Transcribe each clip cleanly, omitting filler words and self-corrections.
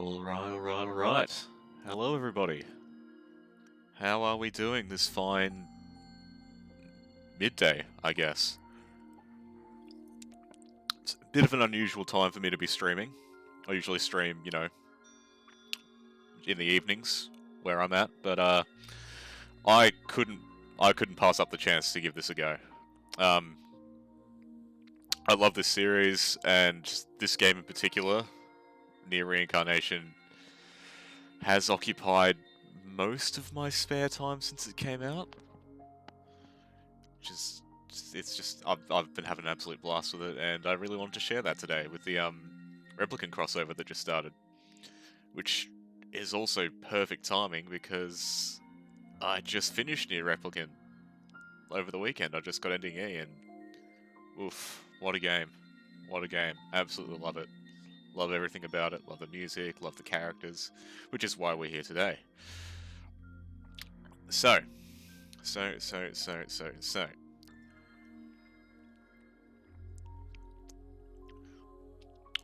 Alright. Hello, everybody. How are we doing this fine midday, I guess? It's a bit of an unusual time for me to be streaming. I usually stream, you know, in the evenings where I'm at, but I couldn't pass up the chance to give this a go. I love this series, and this game in particular, NieR Reincarnation, has occupied most of my spare time since it came out. I've been having an absolute blast with it, and I really wanted to share that today with the Replicant crossover that just started, which is also perfect timing because I just finished NieR Replicant over the weekend. I just got ending E, and oof, what a game! What a game! Absolutely love it. Love everything about it. Love the music. Love the characters, which is why we're here today. So.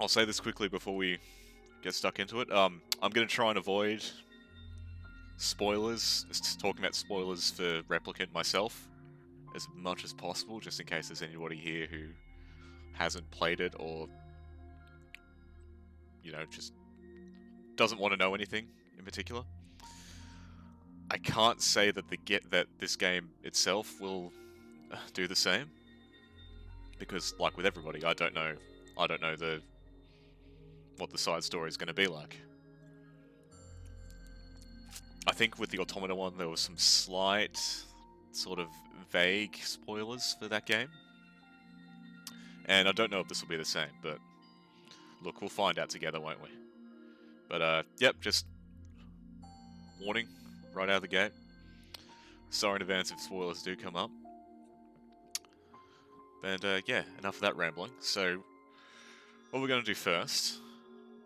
I'll say this quickly before we get stuck into it. I'm going to try and avoid spoilers, just talking about spoilers for Replicant myself, as much as possible, just in case there's anybody here who hasn't played it or, you know, just doesn't want to know anything in particular. I can't say that this game itself will do the same, because, like with everybody, I don't know what the side story is going to be like. I think with the Automata one, there was some slight, sort of vague spoilers for that game, and I don't know if this will be the same, but look, we'll find out together, won't we? But yep, just warning right out of the gate. Sorry in advance if spoilers do come up. And yeah, enough of that rambling. So, what we're going to do first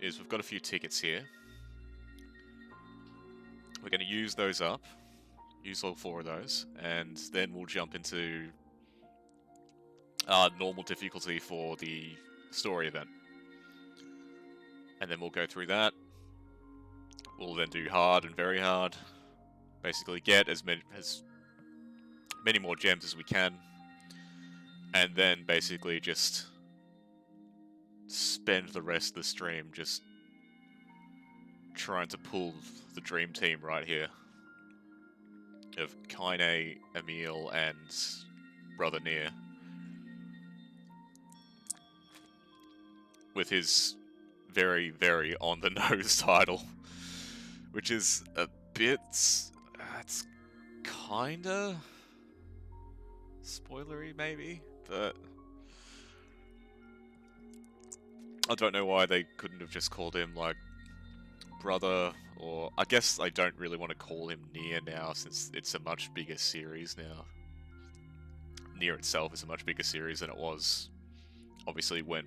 is we've got a few tickets here. We're going to use those up, use all 4 of those, and then we'll jump into normal difficulty for the story event. And then we'll go through that. We'll then do hard and very hard. Basically get as many more gems as we can, and then basically just spend the rest of the stream just trying to pull the dream team right here of Kainé, Emil, and brother NieR, with his very, very on-the-nose title, which is a bit... it's kinda spoilery, maybe, but I don't know why they couldn't have just called him, like, brother, or... I guess I don't really want to call him NieR now, since it's a much bigger series now. NieR itself is a much bigger series than it was, obviously, when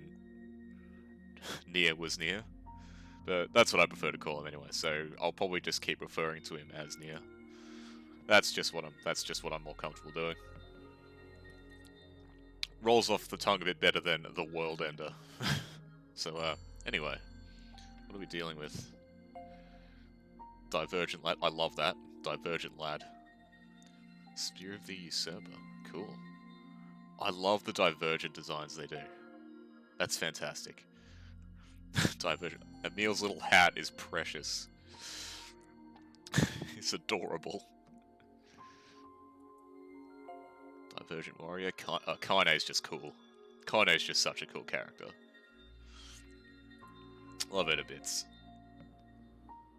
NieR was NieR. But that's what I prefer to call him anyway, so I'll probably just keep referring to him as NieR. That's just what I'm more comfortable doing. Rolls off the tongue a bit better than the World Ender. So, anyway. What are we dealing with? Divergent Lad. I love that. Divergent Lad. Spear of the Usurper. Cool. I love the Divergent designs they do. That's fantastic. Divergent. Emil's little hat is precious. It's adorable. Divergent Warrior. Kainé's just cool. Kainé's just such a cool character. Love it a bits.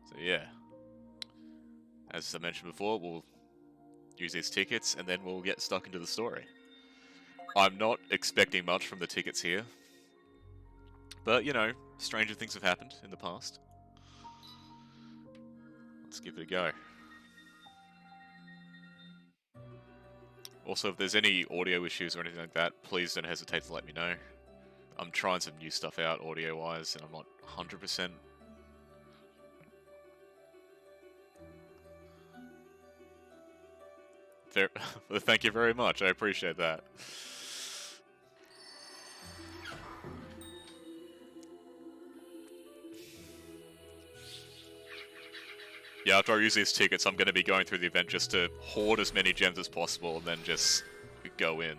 So yeah. As I mentioned before, we'll use these tickets and then we'll get stuck into the story. I'm not expecting much from the tickets here. But, you know, stranger things have happened in the past. Let's give it a go. Also, if there's any audio issues or anything like that, please don't hesitate to let me know. I'm trying some new stuff out audio-wise, and I'm not 100%. Thank you very much, I appreciate that. Yeah, after I use these tickets, I'm going to be going through the event just to hoard as many gems as possible and then just go in.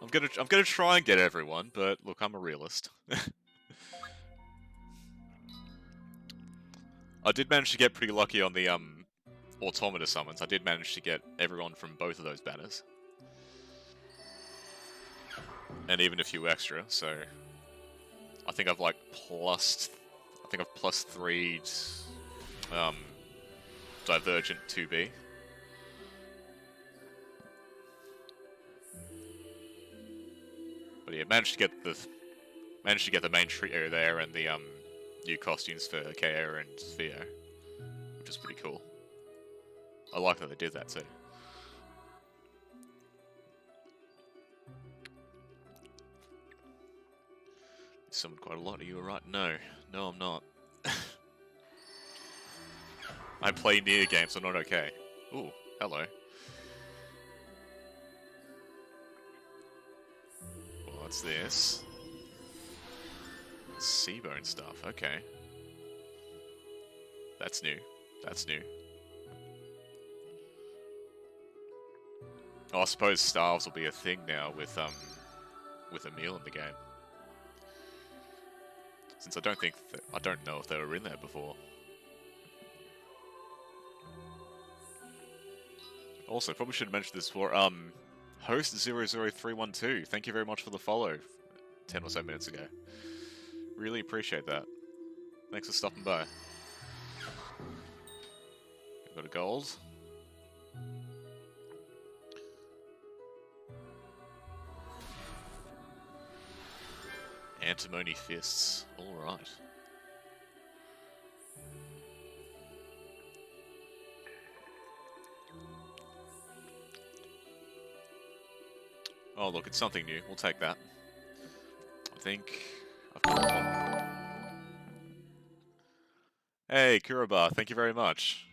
I'm gonna try and get everyone, but look, I'm a realist. I did manage to get pretty lucky on the automata summons. I did manage to get everyone from both of those banners. And even a few extra, so I think I've like plus 3 Divergent 2B. But yeah, managed to get the main trio there and the new costumes for KO and Theo, which is pretty cool. I like that they did that too. You summoned quite a lot, are you alright? No, I'm not. I play NieR games, so not okay. Ooh, hello. What's this? Seabone stuff, okay. That's new. That's new. Oh, I suppose starves will be a thing now with Emil in the game. Since I don't know if they were in there before. Also, probably should have mentioned this before. Host 00312, thank you very much for the follow 10 or so minutes ago. Really appreciate that. Thanks for stopping by. Got a gold. Antimony fists. Alright. Oh look, it's something new. We'll take that. I think I've got one. Hey, Kuraba, thank you very much.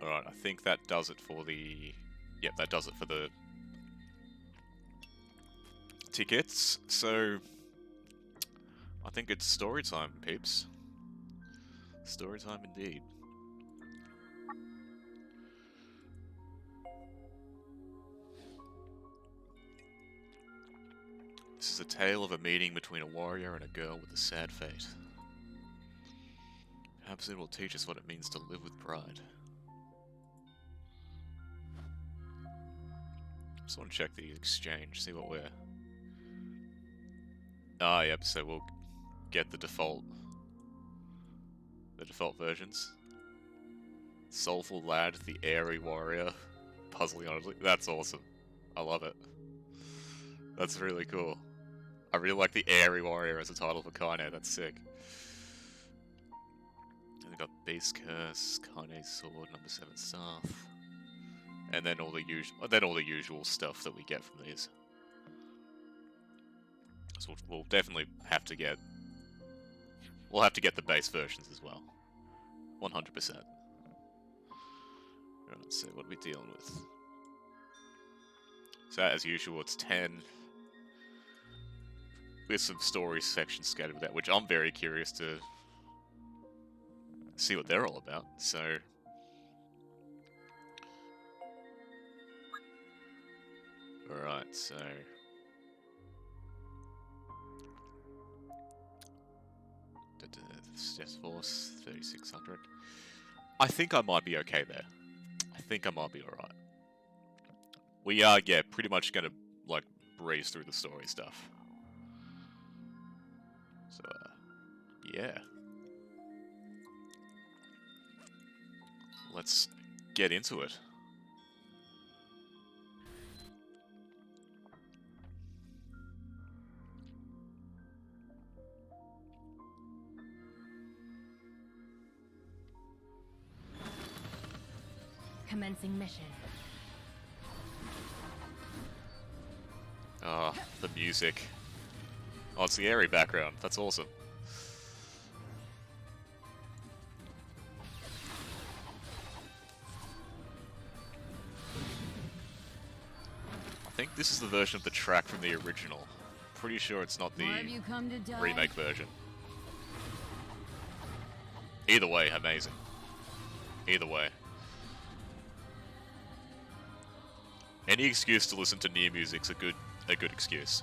Alright, I think that does it for the... Yep, that does it for the tickets. So, I think it's story time, peeps. Story time indeed. This is a tale of a meeting between a warrior and a girl with a sad fate. Perhaps it will teach us what it means to live with pride. Just want to check the exchange, see what we're... Ah, yep, so we'll get the default versions. Soulful Lad, the Airy Warrior, Puzzling Honestly. That's awesome. I love it. That's really cool. I really like the Airy Warrior as a title for Kainé, that's sick. And we got Beast Curse, Kainé Sword, number 7 staff. And then all the usual stuff that we get from these. So we'll definitely have to get... We'll have to get the base versions as well. 100%. Right, let's see, what are we dealing with? So as usual, it's 10. With some story sections scattered with that, which I'm very curious to see what they're all about, so... Alright, so... Stress Force, 3600. I think I might be okay there. I think I might be alright. We are, yeah, pretty much gonna, like, breeze through the story stuff. So, yeah. Let's get into it. Commencing mission. Ah, the music. Oh, it's the airy background. That's awesome. think this is the version of the track from the original. Pretty sure it's not the remake version. Either way, amazing. Either way. Any excuse to listen to NieR music's a good excuse.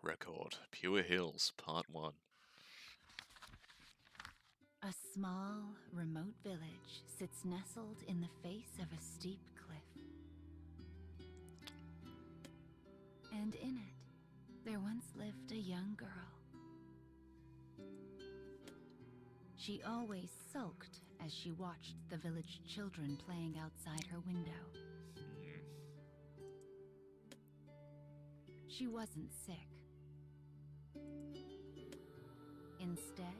Record. Pure Hills, Part 1. A small, remote village sits nestled in the face of a steep cliff. And in it, there once lived a young girl. She always sulked as she watched the village children playing outside her window. She wasn't sick. Instead,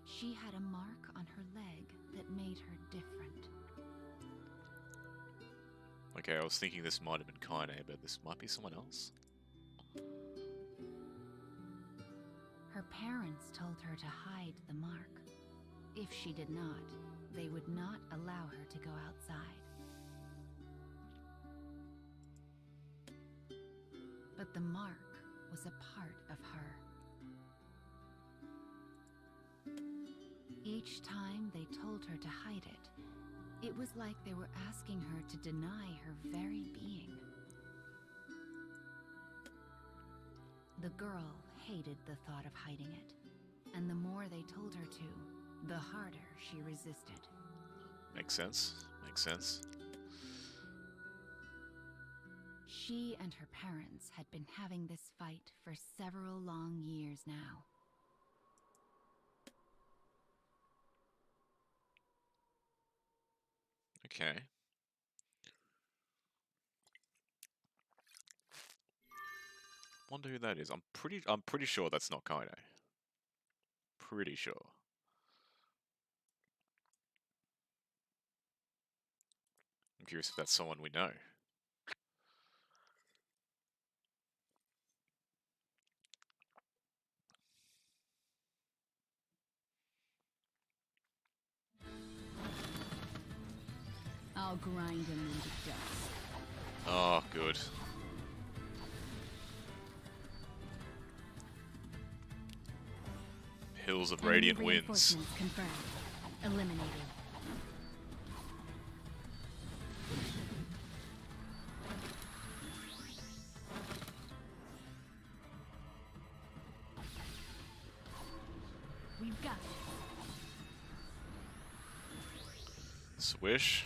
she had a mark on her leg that made her different. Okay, I was thinking this might have been Kainé, but this might be someone else. Her parents told her to hide the mark. If she did not, they would not allow her to go outside. But the mark was a part of her. Each time they told her to hide it, it was like they were asking her to deny her very being. The girl hated the thought of hiding it, and the more they told her to, the harder she resisted. Makes sense. Makes sense. She and her parents had been having this fight for several long years now. Okay. Wonder who that is. I'm pretty sure that's not Kainé. Pretty sure. I'm curious if that's someone we know. I'll grind him into dust. Oh, good. Hills of Radiant Winds. Confirmed. Eliminated. We've got it. Swish.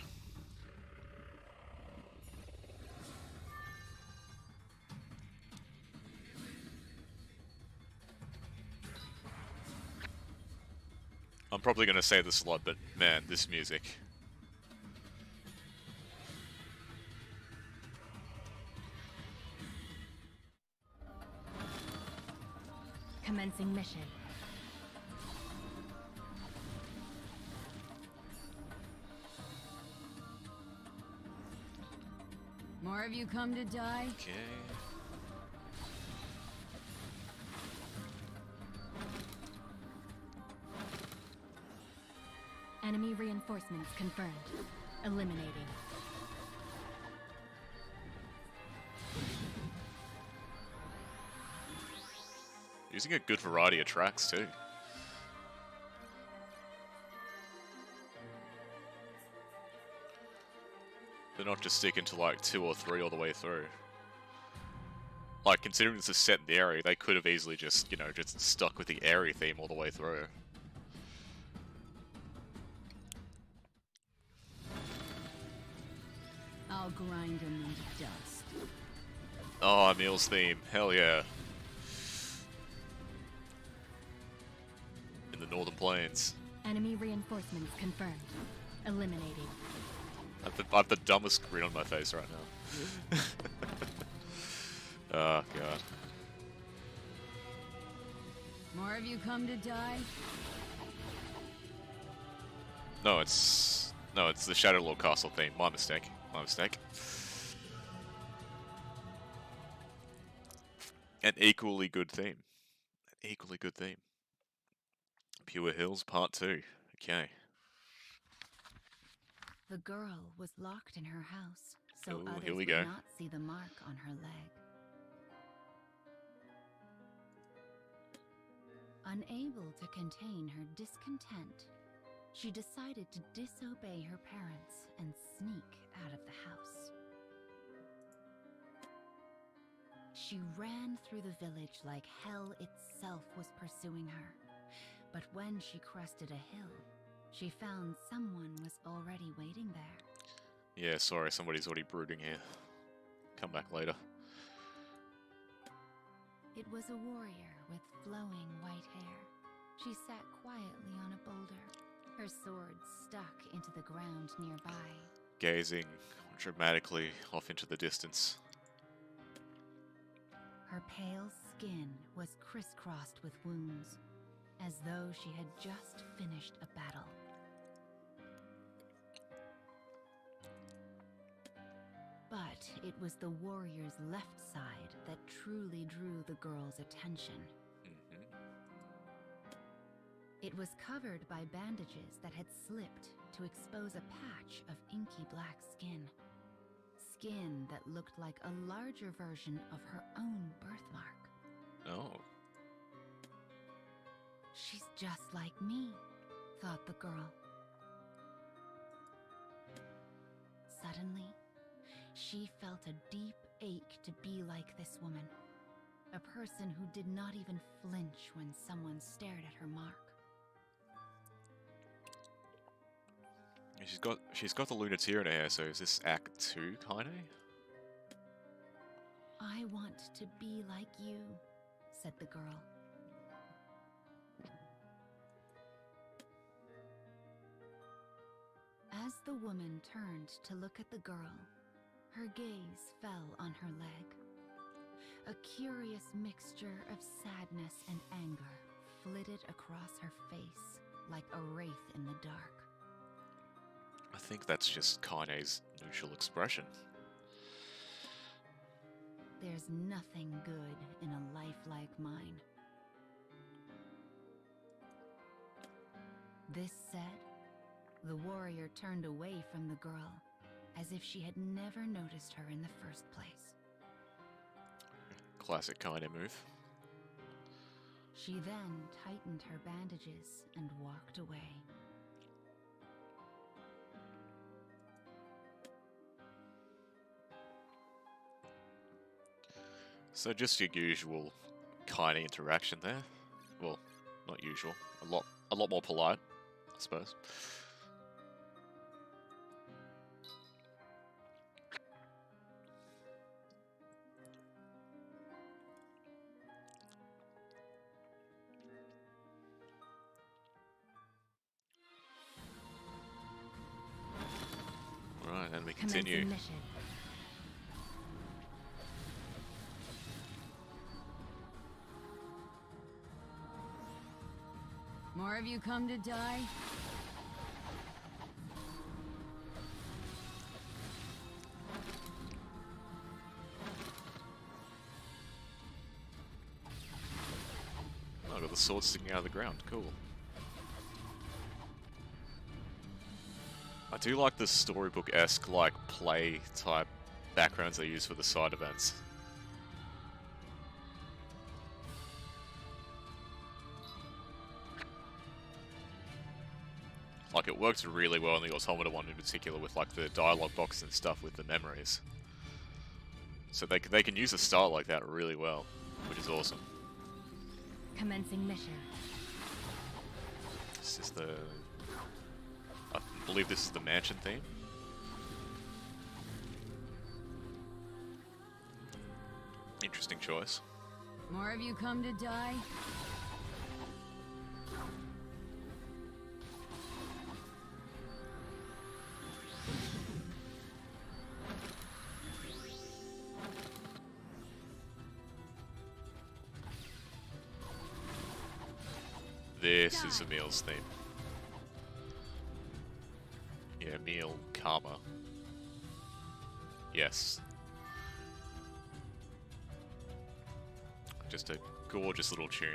I'm probably going to say this a lot, but man, this music. Commencing mission. More of you come to die? Okay. Enemy reinforcements confirmed. Eliminating. Using a good variety of tracks too. They're not just sticking to like 2 or 3 all the way through. Like, considering this is set in the area, they could have easily just, you know, just stuck with the area theme all the way through. I'll grind them into dust. Oh, Emil's theme. Hell yeah. In the Northern Plains. Enemy reinforcements confirmed. Eliminating. I have the dumbest grin on my face right now. Oh, God. More of you come to die? No, it's the Shadowlord Castle theme. My mistake. My mistake. An equally good theme. An equally good theme. Pure Hills Part 2. Okay. The girl was locked in her house, so Ooh, others here we would go. not see the mark on her leg. Unable to contain her discontent, she decided to disobey her parents and sneak out of the house. She ran through the village like hell itself was pursuing her. But when she crested a hill, she found someone was already waiting there. Yeah, sorry, somebody's already brooding here. Come back later. It was a warrior with flowing white hair. She sat quietly on a boulder, her sword stuck into the ground nearby. Gazing dramatically off into the distance. Her pale skin was crisscrossed with wounds, as though she had just finished a battle. But it was the warrior's left side that truly drew the girl's attention. It was covered by bandages that had slipped to expose a patch of inky black skin. Skin that looked like a larger version of her own birthmark. Oh. She's just like me, thought the girl. Suddenly, she felt a deep ache to be like this woman. A person who did not even flinch when someone stared at her mark. She's got the lunateer in her hair, so is this Act 2, Kainé? I want to be like you, said the girl. As the woman turned to look at the girl, her gaze fell on her leg. A curious mixture of sadness and anger flitted across her face like a wraith in the dark. I think that's just Kainé's neutral expression. There's nothing good in a life like mine. This said, the warrior turned away from the girl, as if she had never noticed her in the first place. Classic Kainé move. She then tightened her bandages and walked away. So just your usual Kainé interaction there. Well, not usual. A lot more polite, I suppose. Right, and we continue. Commencing mission. More of you come to die? Oh, I got the sword sticking out of the ground. Cool. I do like the storybook-esque, like, play-type backgrounds they use for the side events. Like, it works really well in the Automata one in particular with, like, the dialogue box and stuff with the memories. So they can use a style like that really well, which is awesome. Commencing mission. This is the... I believe this is the mansion theme. Interesting choice. More of you come to die? This is Emil's theme. Yeah, Emil Karma. Yes. Just a gorgeous little tune.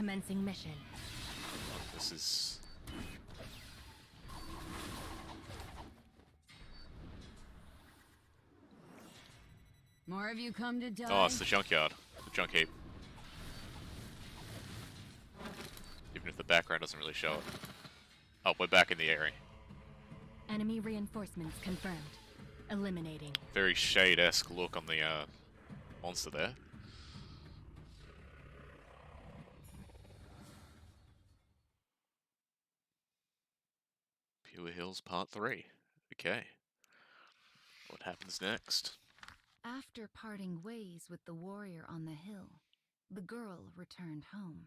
Commencing mission. This is... More of you come to die? Oh, it's the junkyard. The junk heap. Even if the background doesn't really show it. Oh, we're back in the area. Enemy reinforcements confirmed. Eliminating. Very Shade-esque look on the monster there. Pure Hills Part 3. Okay. What happens next? After parting ways with the warrior on the hill, the girl returned home.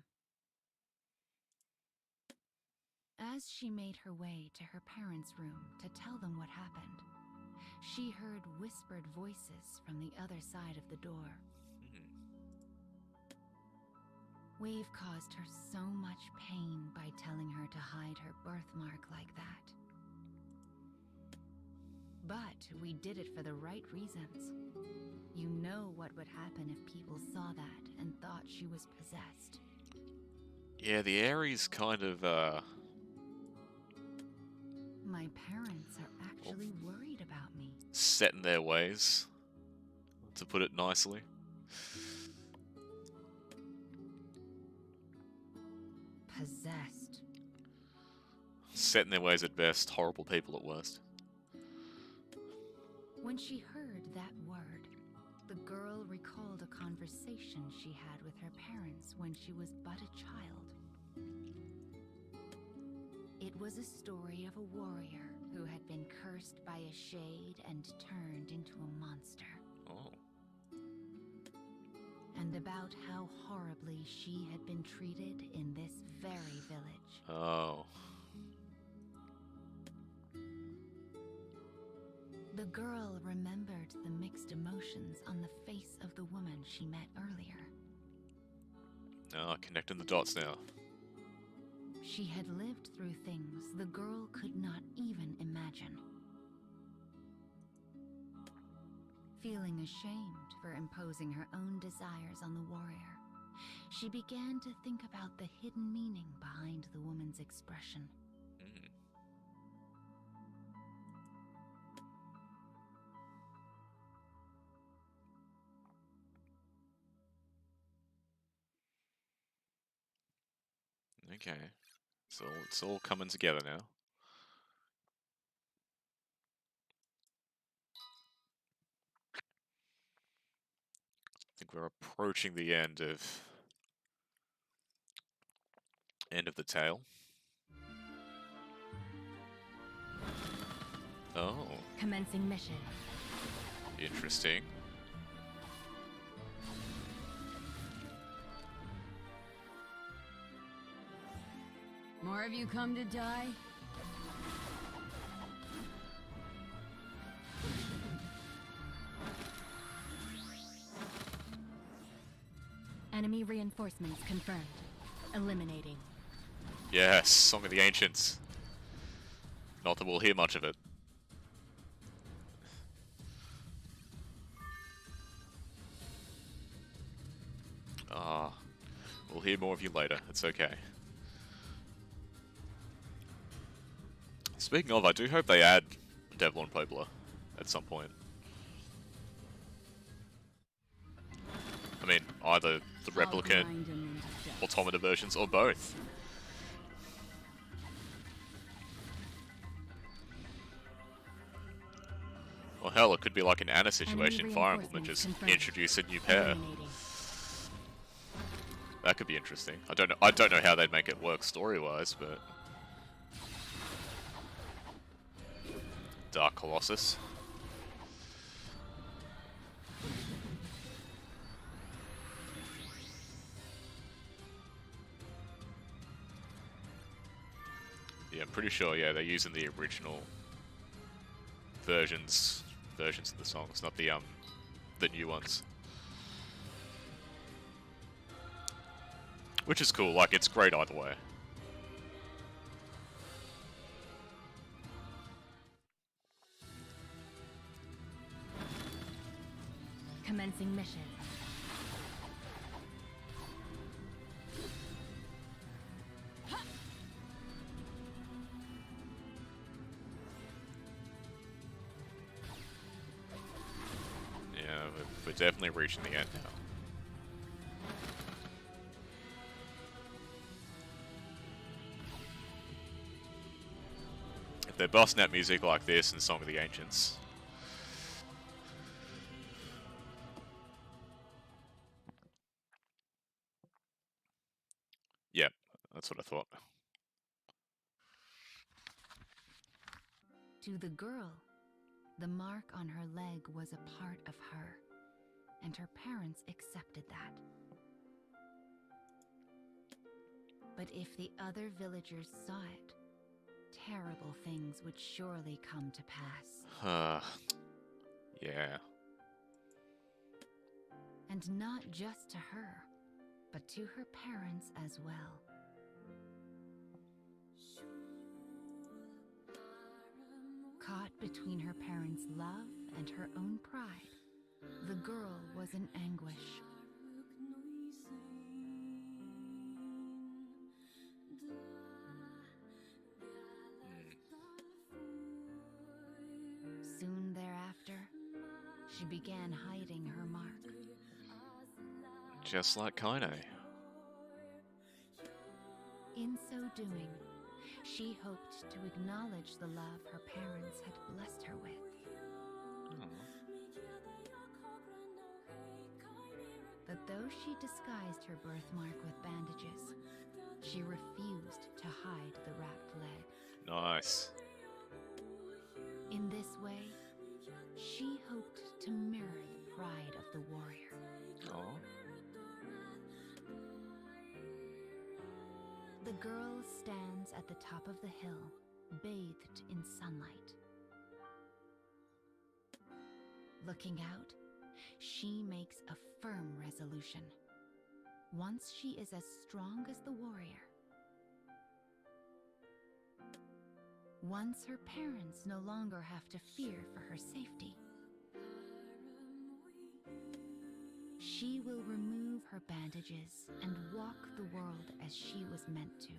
As she made her way to her parents' room to tell them what happened, she heard whispered voices from the other side of the door. Wave caused her so much pain by telling her to hide her birthmark like that. But we did it for the right reasons. You know what would happen if people saw that and thought she was possessed. Yeah, the Aries kind of, My parents are actually worried about me. set in their ways, to put it nicely. Possessed. Set in their ways at best, horrible people at worst. When she heard that word, the girl recalled a conversation she had with her parents when she was but a child. It was a story of a warrior who had been cursed by a shade and turned into a monster. Oh. And about how horribly she had been treated in this very village. Oh. The girl remembered the mixed emotions on the face of the woman she met earlier. Ah, connecting the dots now. She had lived through things the girl could not even imagine. Feeling ashamed for imposing her own desires on the warrior, she began to think about the hidden meaning behind the woman's expression. Okay. So it's all coming together now. I think we're approaching the end of the tale. Oh, Commencing mission. interesting. More of you come to die? Enemy reinforcements confirmed. Eliminating. Yes, Song of the Ancients. Not that we'll hear much of it. Ah, we'll hear more of you later. It's okay. Speaking of, I do hope they add Devil and Puebla at some point. I mean, either the Replicant, Automata versions, or both. Well, hell, it could be like an Anna situation in Fire Emblem and just introduce a new pair. That could be interesting. I don't know how they'd make it work story-wise, but Dark Colossus. Yeah, I'm pretty sure, yeah, they're using the original versions of the songs, not the new ones. Which is cool, like, it's great either way. Commencing mission. We're definitely reaching the end now. If they're busting out music like this in Song of the Ancients. Yep, that's what I thought. To the girl, the mark on her leg was a part of her, and her parents accepted that. But if the other villagers saw it, terrible things would surely come to pass. Yeah. And not just to her, but to her parents as well. Caught between her parents' love and her own pride, the girl was in anguish. Soon thereafter, she began hiding her mark. Just like Kainé. In so doing, she hoped to acknowledge the love her parents had blessed her with. But though she disguised her birthmark with bandages, she refused to hide the wrapped leg. Nice. In this way, she hoped to mirror the pride of the warrior. Oh. The girl stands at the top of the hill, bathed in sunlight. Looking out, she makes a firm resolution. Once she is as strong as the warrior, once her parents no longer have to fear for her safety, she will remove her bandages and walk the world as she was meant to.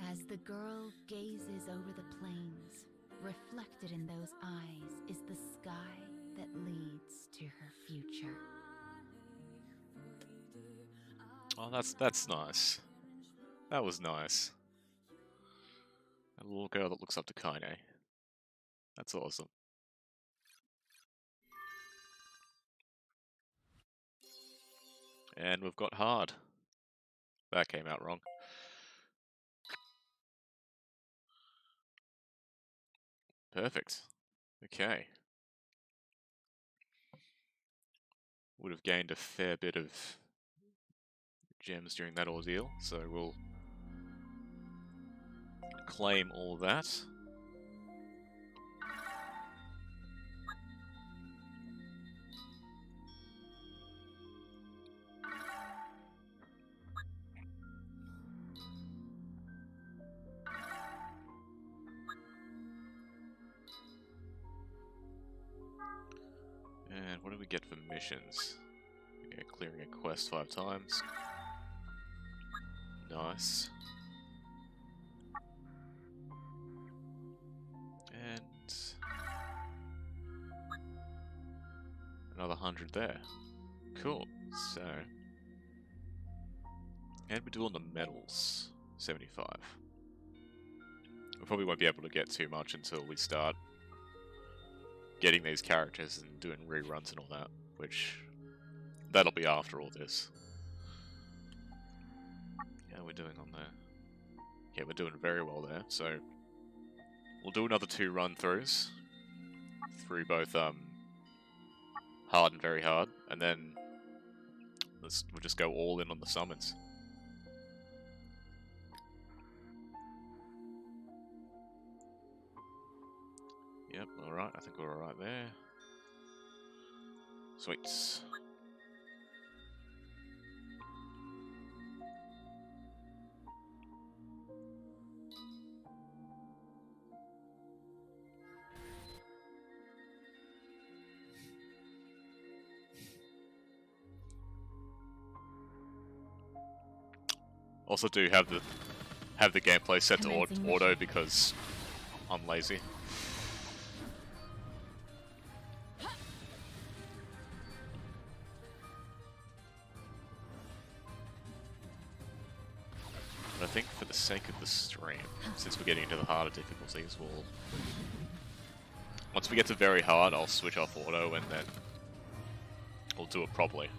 As the girl gazes over the plains, reflected in those eyes is the sky that leads to her future. Oh, that's nice. That was nice. A little girl that looks up to Kainé. That's awesome. And we've got hard. That came out wrong. Perfect. Okay. Would have gained a fair bit of gems during that ordeal, so we'll claim all of that. And what do we get for missions? Yeah, clearing a quest 5 times. Nice. And another 100 there. Cool. So, and we're doing the medals. 75. We probably won't be able to get too much until we start getting these characters and doing reruns and all that, which that'll be after all this. How are we doing on there? Yeah, we're doing very well there, so we'll do another 2 run-throughs through both hard and very hard, and then we'll just go all in on the summons. Yep, alright, I think we're alright there. Sweet. Also do have the gameplay set to auto because I'm lazy. But I think for the sake of the stream, since we're getting into the harder difficulties, we'll... Once we get to very hard, I'll switch off auto and then we'll do it properly.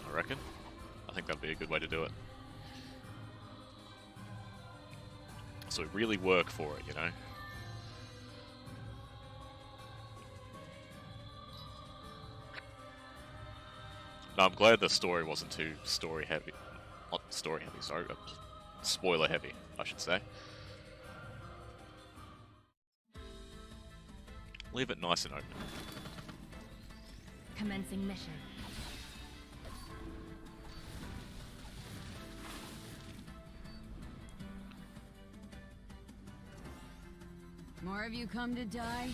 I reckon. I think that'd be a good way to do it. So we really work for it, you know? No, I'm glad the story wasn't too story heavy. Not story heavy, sorry. Spoiler heavy, I should say. Leave it nice and open. Commencing mission. More of you come to die?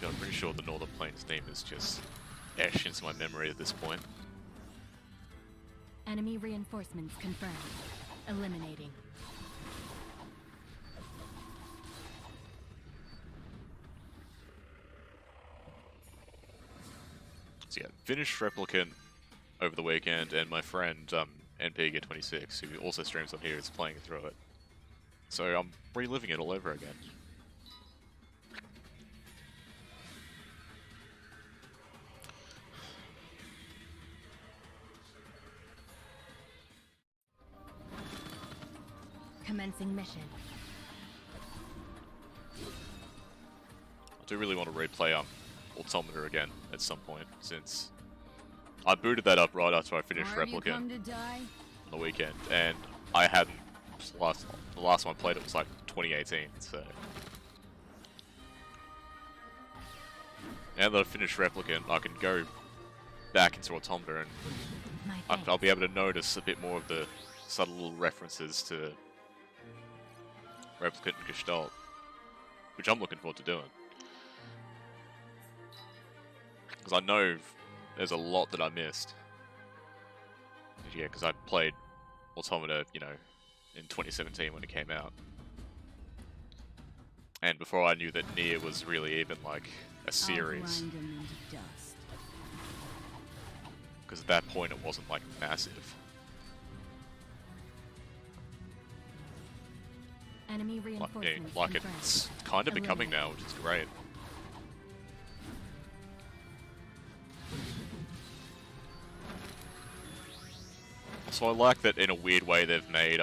I'm pretty sure the Northern Plains theme is just etched into my memory at this point. Enemy reinforcements confirmed. Eliminating. So yeah, finished Replicant over the weekend, and my friend NPG26, who also streams on here, is playing through it. So I'm reliving it all over again. Commencing mission. I do really want to replay Altimeter again at some point, since I booted that up right after I finished Replicant on the weekend, and I hadn't. The last time I played it was like 2018, so now that I've finished Replicant, I can go back into Altimeter and I'll be able to notice a bit more of the subtle little references to Replicant and Gestalt, which I'm looking forward to doing. Because I know there's a lot that I missed. Yeah, because I played Automata, you know, in 2017 when it came out. And before I knew that NieR was really even like a series. Because at that point it wasn't like massive. Enemy reinforcements like it's kind of becoming now, which is great. So I like that in a weird way they've made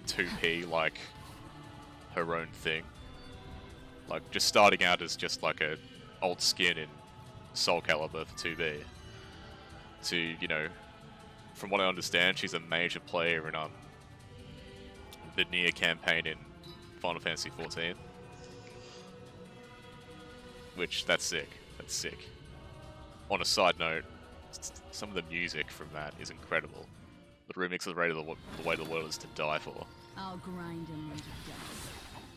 2P like her own thing. Like just starting out as just like a old skin in Soul Calibur for 2B. To, you know, from what I understand, she's a major player in the NieR campaign in Final Fantasy XIV. Which, that's sick. That's sick. On a side note, some of the music from that is incredible. The remix of The Way the World Is to Die For. I'll grind him into dust.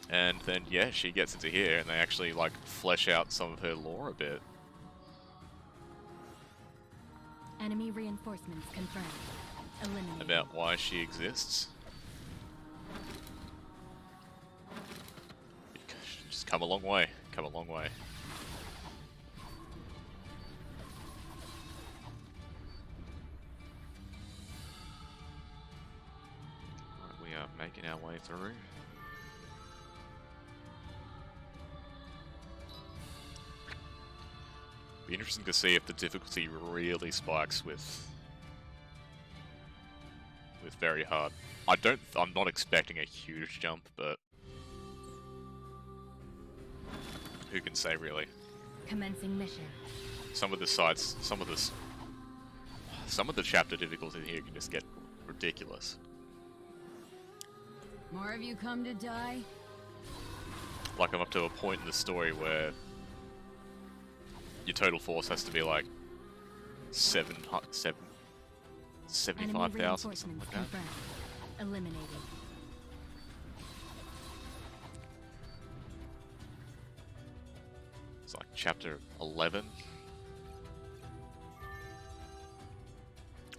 And then, yeah, she gets into here and they actually, like, flesh out some of her lore a bit. Enemy reinforcements confirmed. Eliminated. About why she exists. She's come a long way. Come a long way. We are making our way through. Be interesting to see if the difficulty really spikes with very hard. I'm not expecting a huge jump, but who can say really? Commencing mission. Some of the chapter difficulty here can just get ridiculous. More of you come to die? Like I'm up to a point in the story where your total force has to be like 75,000 or something like that. Confirmed. Eliminated. It's like chapter 11.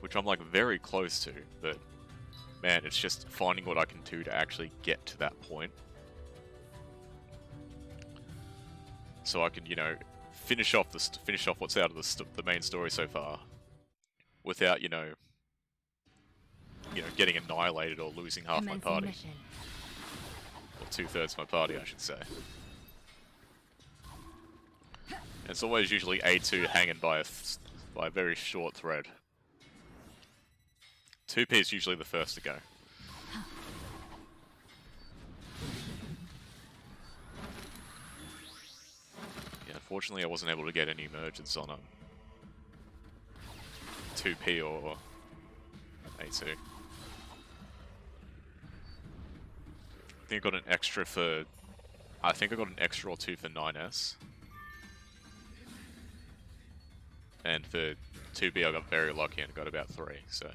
Which I'm like very close to, but man, it's just finding what I can do to actually get to that point. so I can, you know, finish off what's out of the main story so far, without, you know, getting annihilated or losing half my party, Mission. or 2/3 my party, I should say. And it's always usually A2 hanging by a very short thread. 2P is usually the first to go. Yeah, unfortunately I wasn't able to get any merges on 2P or A2. I think I got an extra for... I think I got an extra or two for 9S. And for 2B I got very lucky and got about 3, so...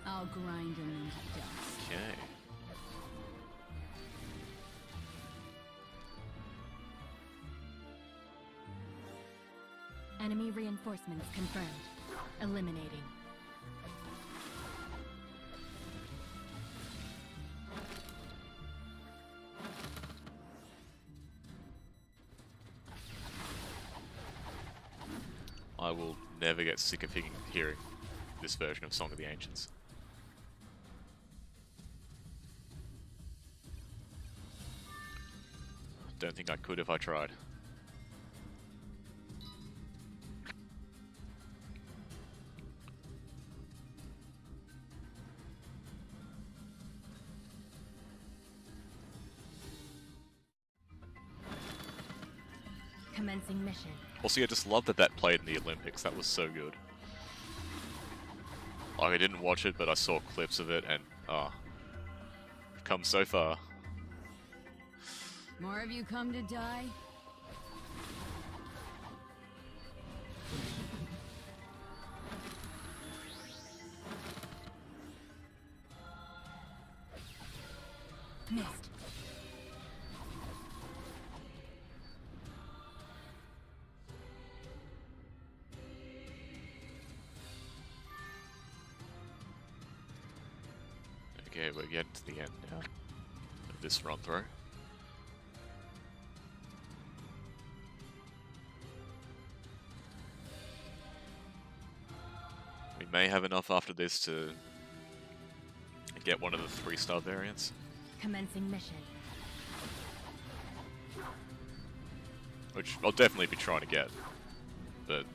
I'll grind him into dust. Okay. Enemy reinforcements confirmed. Eliminating. I will never get sick of hearing this version of Song of the Ancients. Don't think I could if I tried. Commencing mission. Also, I just love that played in the Olympics. That was so good. Like, I didn't watch it, but I saw clips of it, and we've come so far. More of you come to die? Missed. Okay, we're getting to the end now of this run through. We may have enough after this to get one of the 3-star variants. Commencing mission. Which I'll definitely be trying to get. But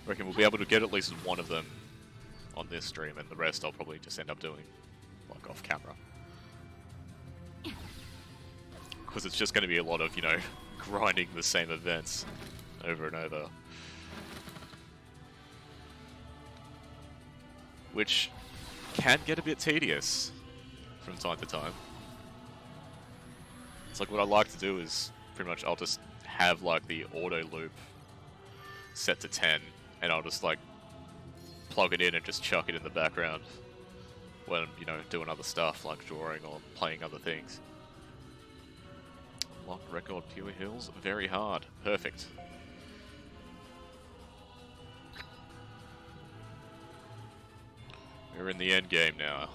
I reckon we'll be able to get at least one of them on this stream, and the rest I'll probably just end up doing, like, off camera. Because it's just going to be a lot of, you know, grinding the same events over and over. Which can get a bit tedious from time to time. It's like what I like to do is pretty much I'll just have like the auto loop set to 10 and I'll just like plug it in and just chuck it in the background when I'm, you know, doing other stuff like drawing or playing other things. Lock record Pure Hills, very hard. Perfect. We're in the end game now.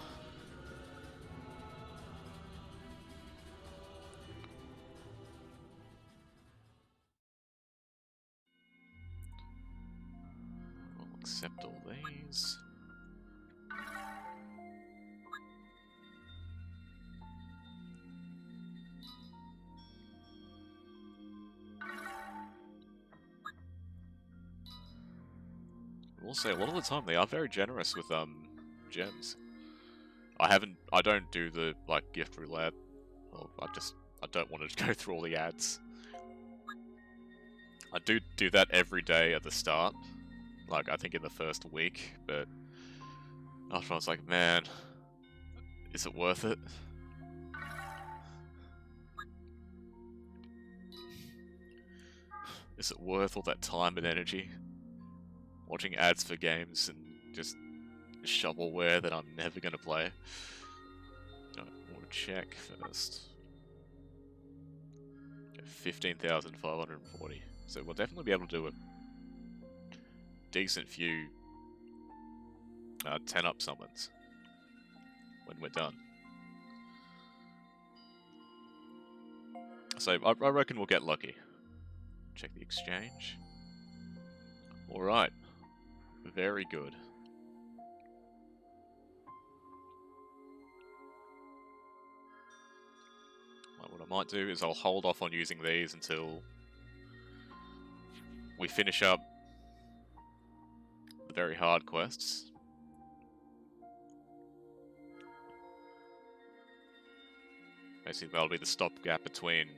We'll accept all these. I will say a lot of the time they are very generous with gems. I don't do the like gift roulette. Well, I don't want to go through all the ads. I do that every day at the start, like I think in the first week, but after I was like, man, is it worth it? Is it worth all that time and energy? Watching ads for games and just shovelware that I'm never going to play. I want to check first. 15,540. So we'll definitely be able to do a decent few 10-up summons when we're done. So I reckon we'll get lucky. Check the exchange. Alright. Very good. What I might do is I'll hold off on using these until we finish up the very hard quests. Basically, that'll be the stopgap between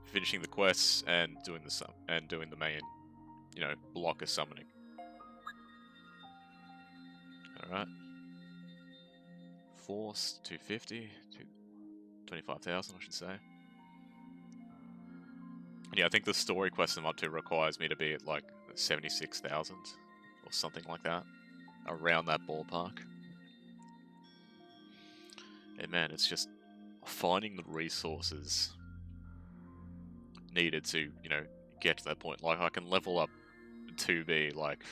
finishing the quests and doing the main, you know, block of summoning. All right. Force 250, 25,000, I should say. Yeah, I think the story quest I'm up to requires me to be at like 76,000 or something like that, around that ballpark. And man, it's just finding the resources needed to, you know, get to that point. Like, I can level up 2B like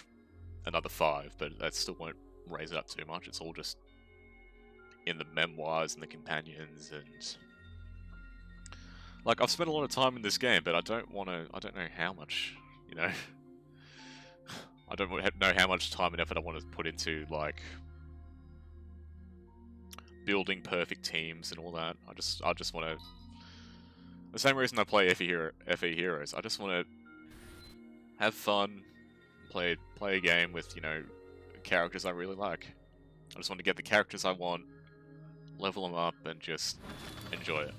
another 5, but that still won't raise it up too much. It's all just in the memoirs and the companions, and like, I've spent a lot of time in this game, but I don't know how much, you know. I don't know how much time and effort I want to put into, like, building perfect teams and all that. I just want to. The same reason I play FE Heroes. I just want to have fun, play a game with, you know, characters I really like. I just want to get the characters I want, level them up, and just enjoy it.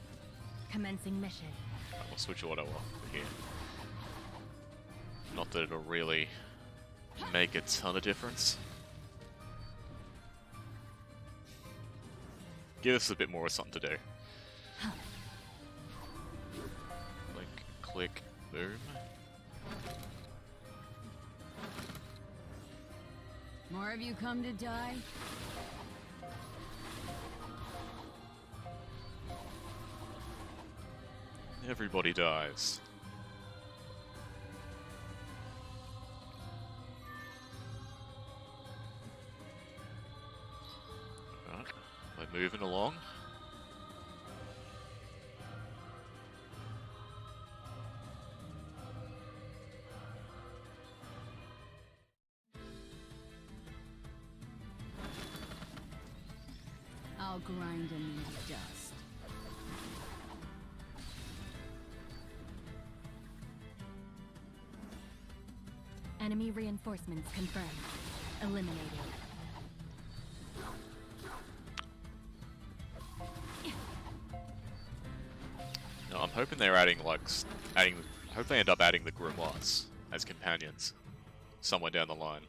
Commencing mission. I'll switch auto off here. Not that it'll really make a ton of difference. Give us a bit more of something to do. Click, click, boom. More of you come to die? Everybody dies. Alright, we're moving along. I'll grind them into dust. Enemy reinforcements confirmed. Eliminated. No, I'm hoping they're adding, like, I hope they end up adding the grimoires as companions somewhere down the line.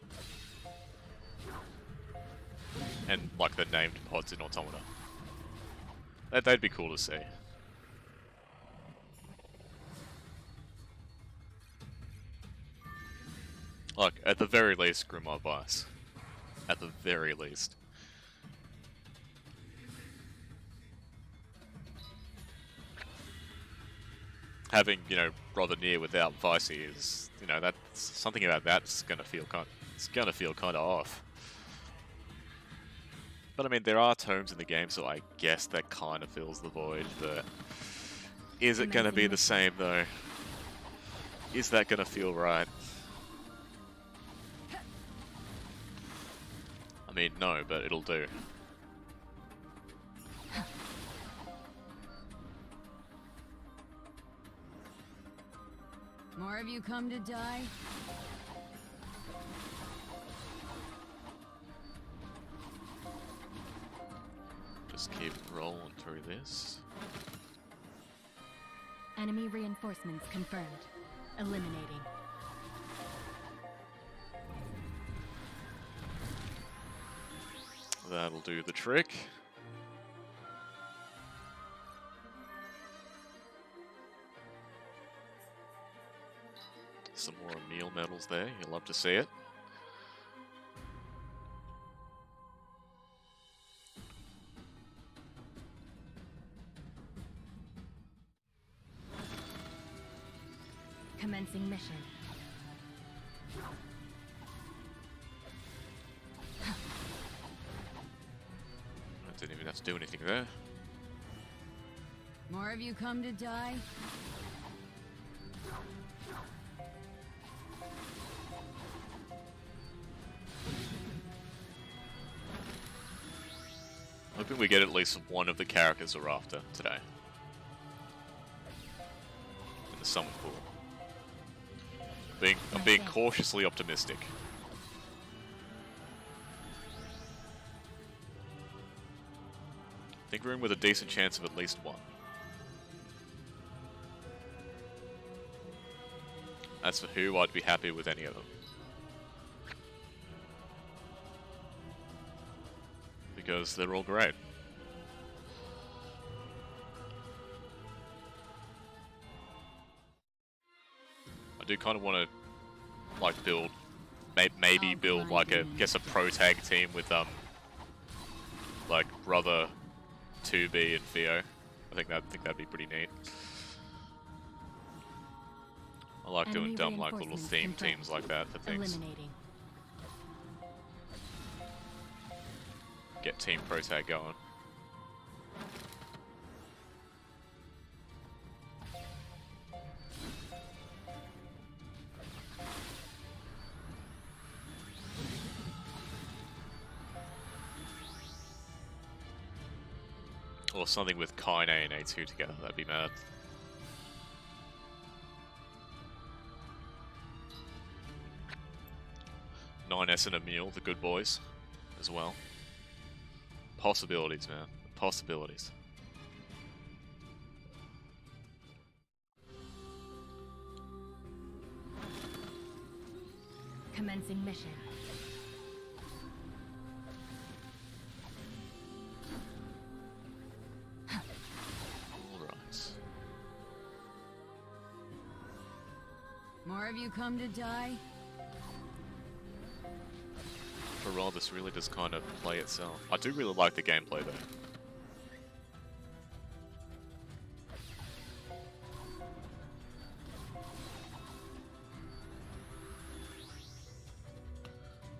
And, like, the named pods in Automata. They'd be cool to see. Like, at the very least, Grimoire Vice. At the very least. Having, you know, Brother NieR without Vicey is, you know, that's something about that's gonna feel kind of off. But I mean, there are tomes in the game, so I guess that kind of fills the void. But is it gonna be the same though? Is that gonna feel right? I mean, no, but it'll do. More of you come to die? Just keep rolling through this. Enemy reinforcements confirmed. Eliminating. That'll do the trick. Some more Emil medals there, you'll love to see it. Commencing mission. I didn't even have to do anything there. More of you come to die? Hoping we get at least one of the characters we're after today. In the summon pool. I'm being cautiously optimistic. I think we're in with a decent chance of at least one. As for who, I'd be happy with any of them. Because they're all great. I do kind of want to, like, build, maybe build like a pro tag team with like Brother, 2B, and Theo. I think that'd be pretty neat. I like doing dumb like little theme teams like that for things. Get Team Pro Tag going. Or something with Kainé and A2 together, that'd be mad. NieR and Emil, the good boys, as well. Possibilities, man. Possibilities. Commencing mission. Alright. More of you come to die? Overall, this really does kind of play itself. I do really like the gameplay though.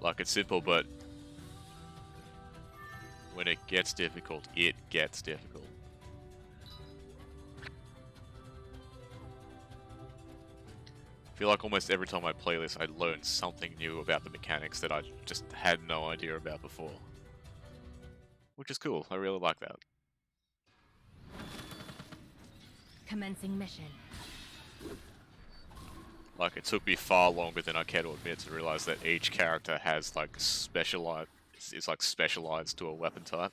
Like, it's simple, but when it gets difficult, it gets difficult. I feel like almost every time I play this, I learn something new about the mechanics that I just had no idea about before. Which is cool, I really like that. Commencing mission. Like, it took me far longer than I care to admit to realize that each character has, like, specialized to a weapon type.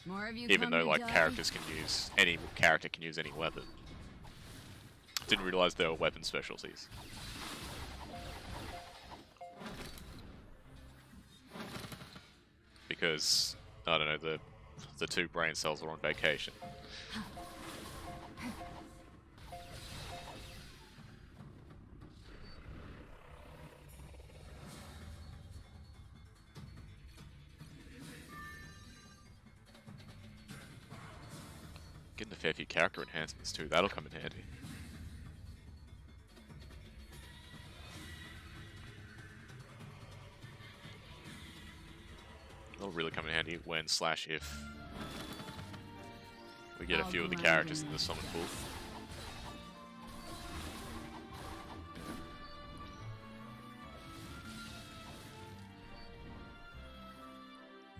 More of you Even though, like, die? any character can use any weapon. Didn't realize there were weapon specialties. Because, I don't know, the two brain cells are on vacation. Getting a fair few character enhancements too, that'll come in handy. That'll really come in handy when / if we get a few of the characters in the summon pool.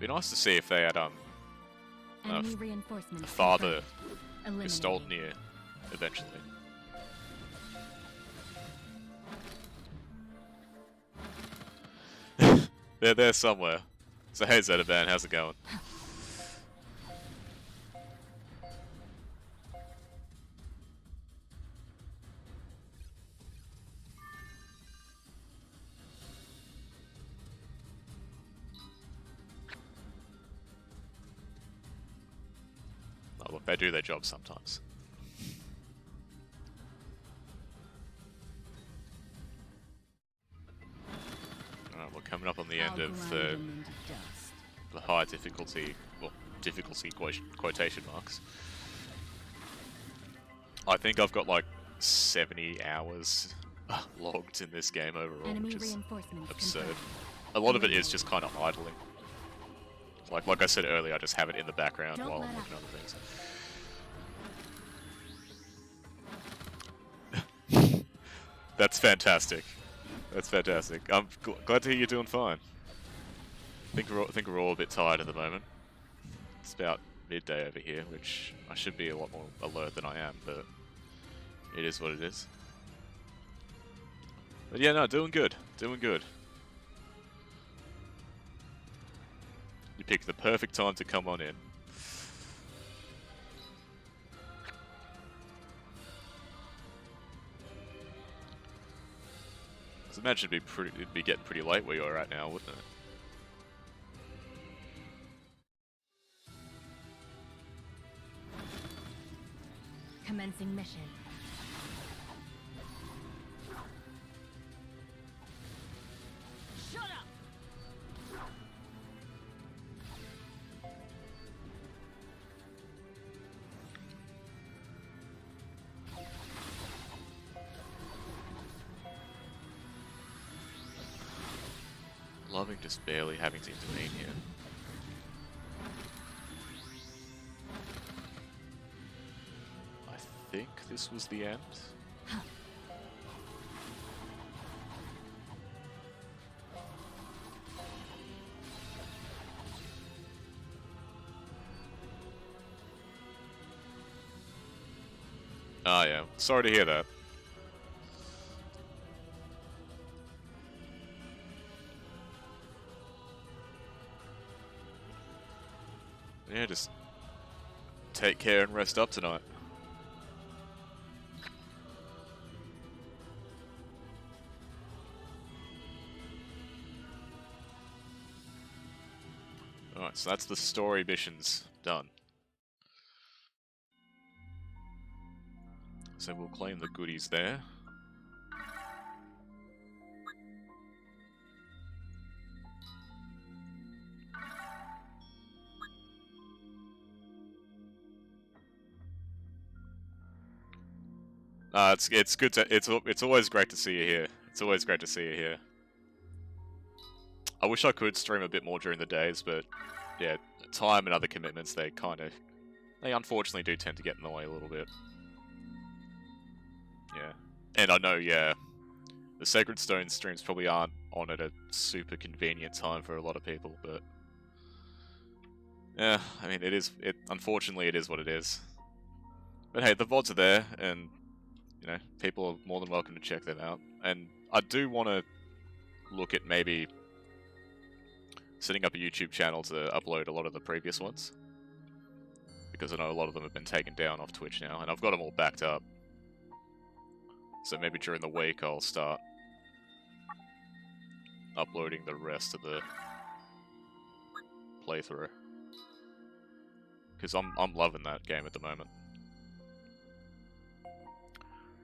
Be nice to see if they had a father who stole NieR eventually. They're there somewhere. So hey Zetaban, how's it going? Oh, look, they do their job sometimes. Alright, we're coming up on the end of the high difficulty, well, difficulty quotation marks. I think I've got like 70 hours logged in this game overall, Enemy which is reinforcements absurd. confirmed. A lot of it is just kind of idling. Like I said earlier, I just have it in the background Don't while I'm let looking up. at other things. That's fantastic. That's fantastic. I'm glad to hear you're doing fine. I think we're all a bit tired at the moment. It's about midday over here, which I should be a lot more alert than I am, but it is what it is. But yeah, no, doing good. Doing good. You picked the perfect time to come on in. I imagine it'd be getting pretty late where you're at now, wouldn't it? Commencing mission. Shut up! Loving just barely having to intervene here. I think this was the end. Ah, yeah. Sorry to hear that. Yeah, just take care and rest up tonight. Alright, so that's the story missions done. So we'll claim the goodies there. It's good to it's always great to see you here. It's always great to see you here. I wish I could stream a bit more during the days, but yeah, time and other commitments they unfortunately do tend to get in the way a little bit. Yeah, and I know the Sacred Stone streams probably aren't on at a super convenient time for a lot of people, but yeah, I mean unfortunately it is what it is. But hey, the VODs are there, and you know, people are more than welcome to check them out. And I do want to look at maybe setting up a YouTube channel to upload a lot of the previous ones, because I know a lot of them have been taken down off Twitch now, and I've got them all backed up. So maybe during the week I'll start uploading the rest of the playthrough, because I'm loving that game at the moment.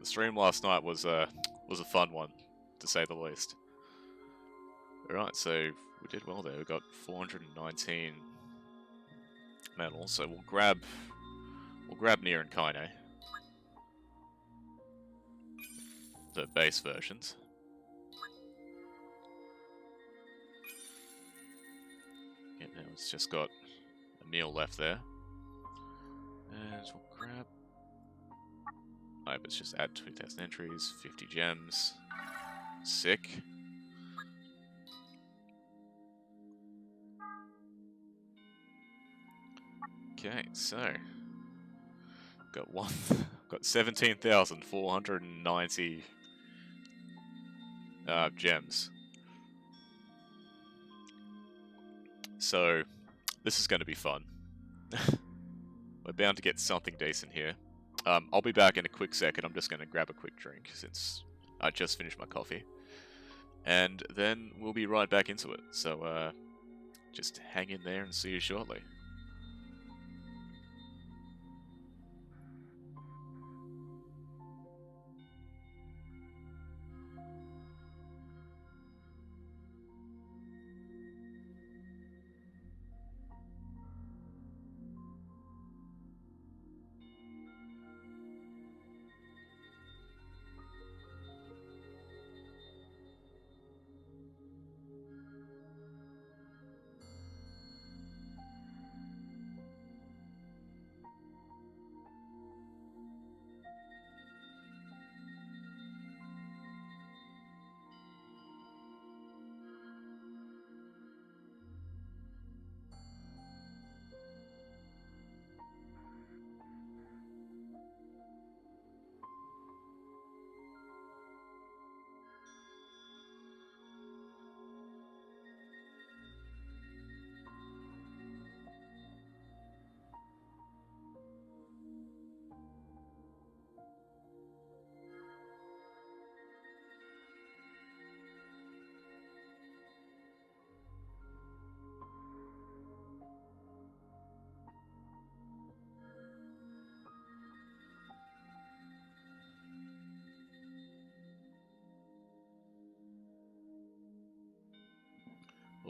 The stream last night was a fun one, to say the least. Alright, so we did well there. We got 419 medals, so we'll grab NieR and Kainé, the base versions. Yeah, now it's just got Emil left there, and we'll grab. Oh, but it's just add 2,000 entries, 50 gems. Sick. Okay, so got 17,490 gems. So this is going to be fun. We're bound to get something decent here. I'll be back in a quick second. I'm just going to grab a quick drink since I just finished my coffee. And then we'll be right back into it. So just hang in there and see you shortly.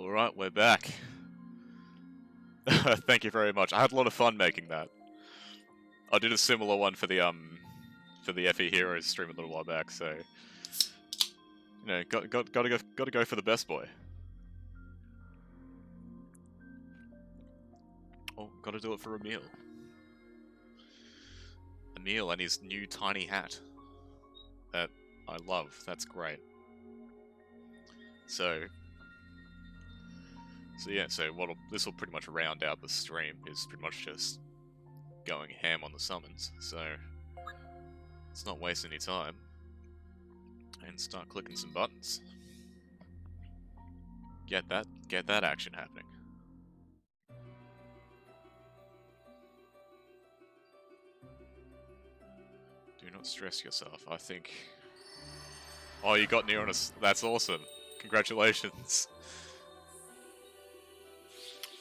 Alright, we're back. Thank you very much. I had a lot of fun making that. I did a similar one for the FE Heroes stream a little while back, so you know, gotta go for the best boy. Oh, gotta do it for Emil. Emil and his new tiny hat. That I love. That's great. So yeah, so this will pretty much round out the stream, is pretty much just going ham on the summons, so let's not waste any time and start clicking some buttons. Get that action happening. Do not stress yourself, I think. Oh, you got NieR on us. That's awesome. Congratulations.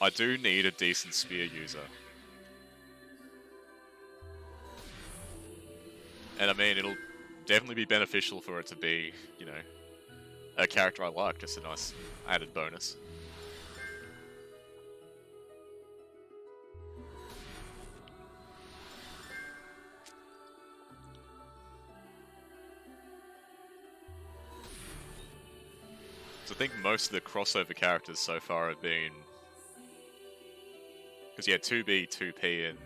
I do need a decent spear user. And I mean, it'll definitely be beneficial for it to be, you know, a character I like, just a nice added bonus. So I think most of the crossover characters so far have been... Because yeah, 2B, 2P, and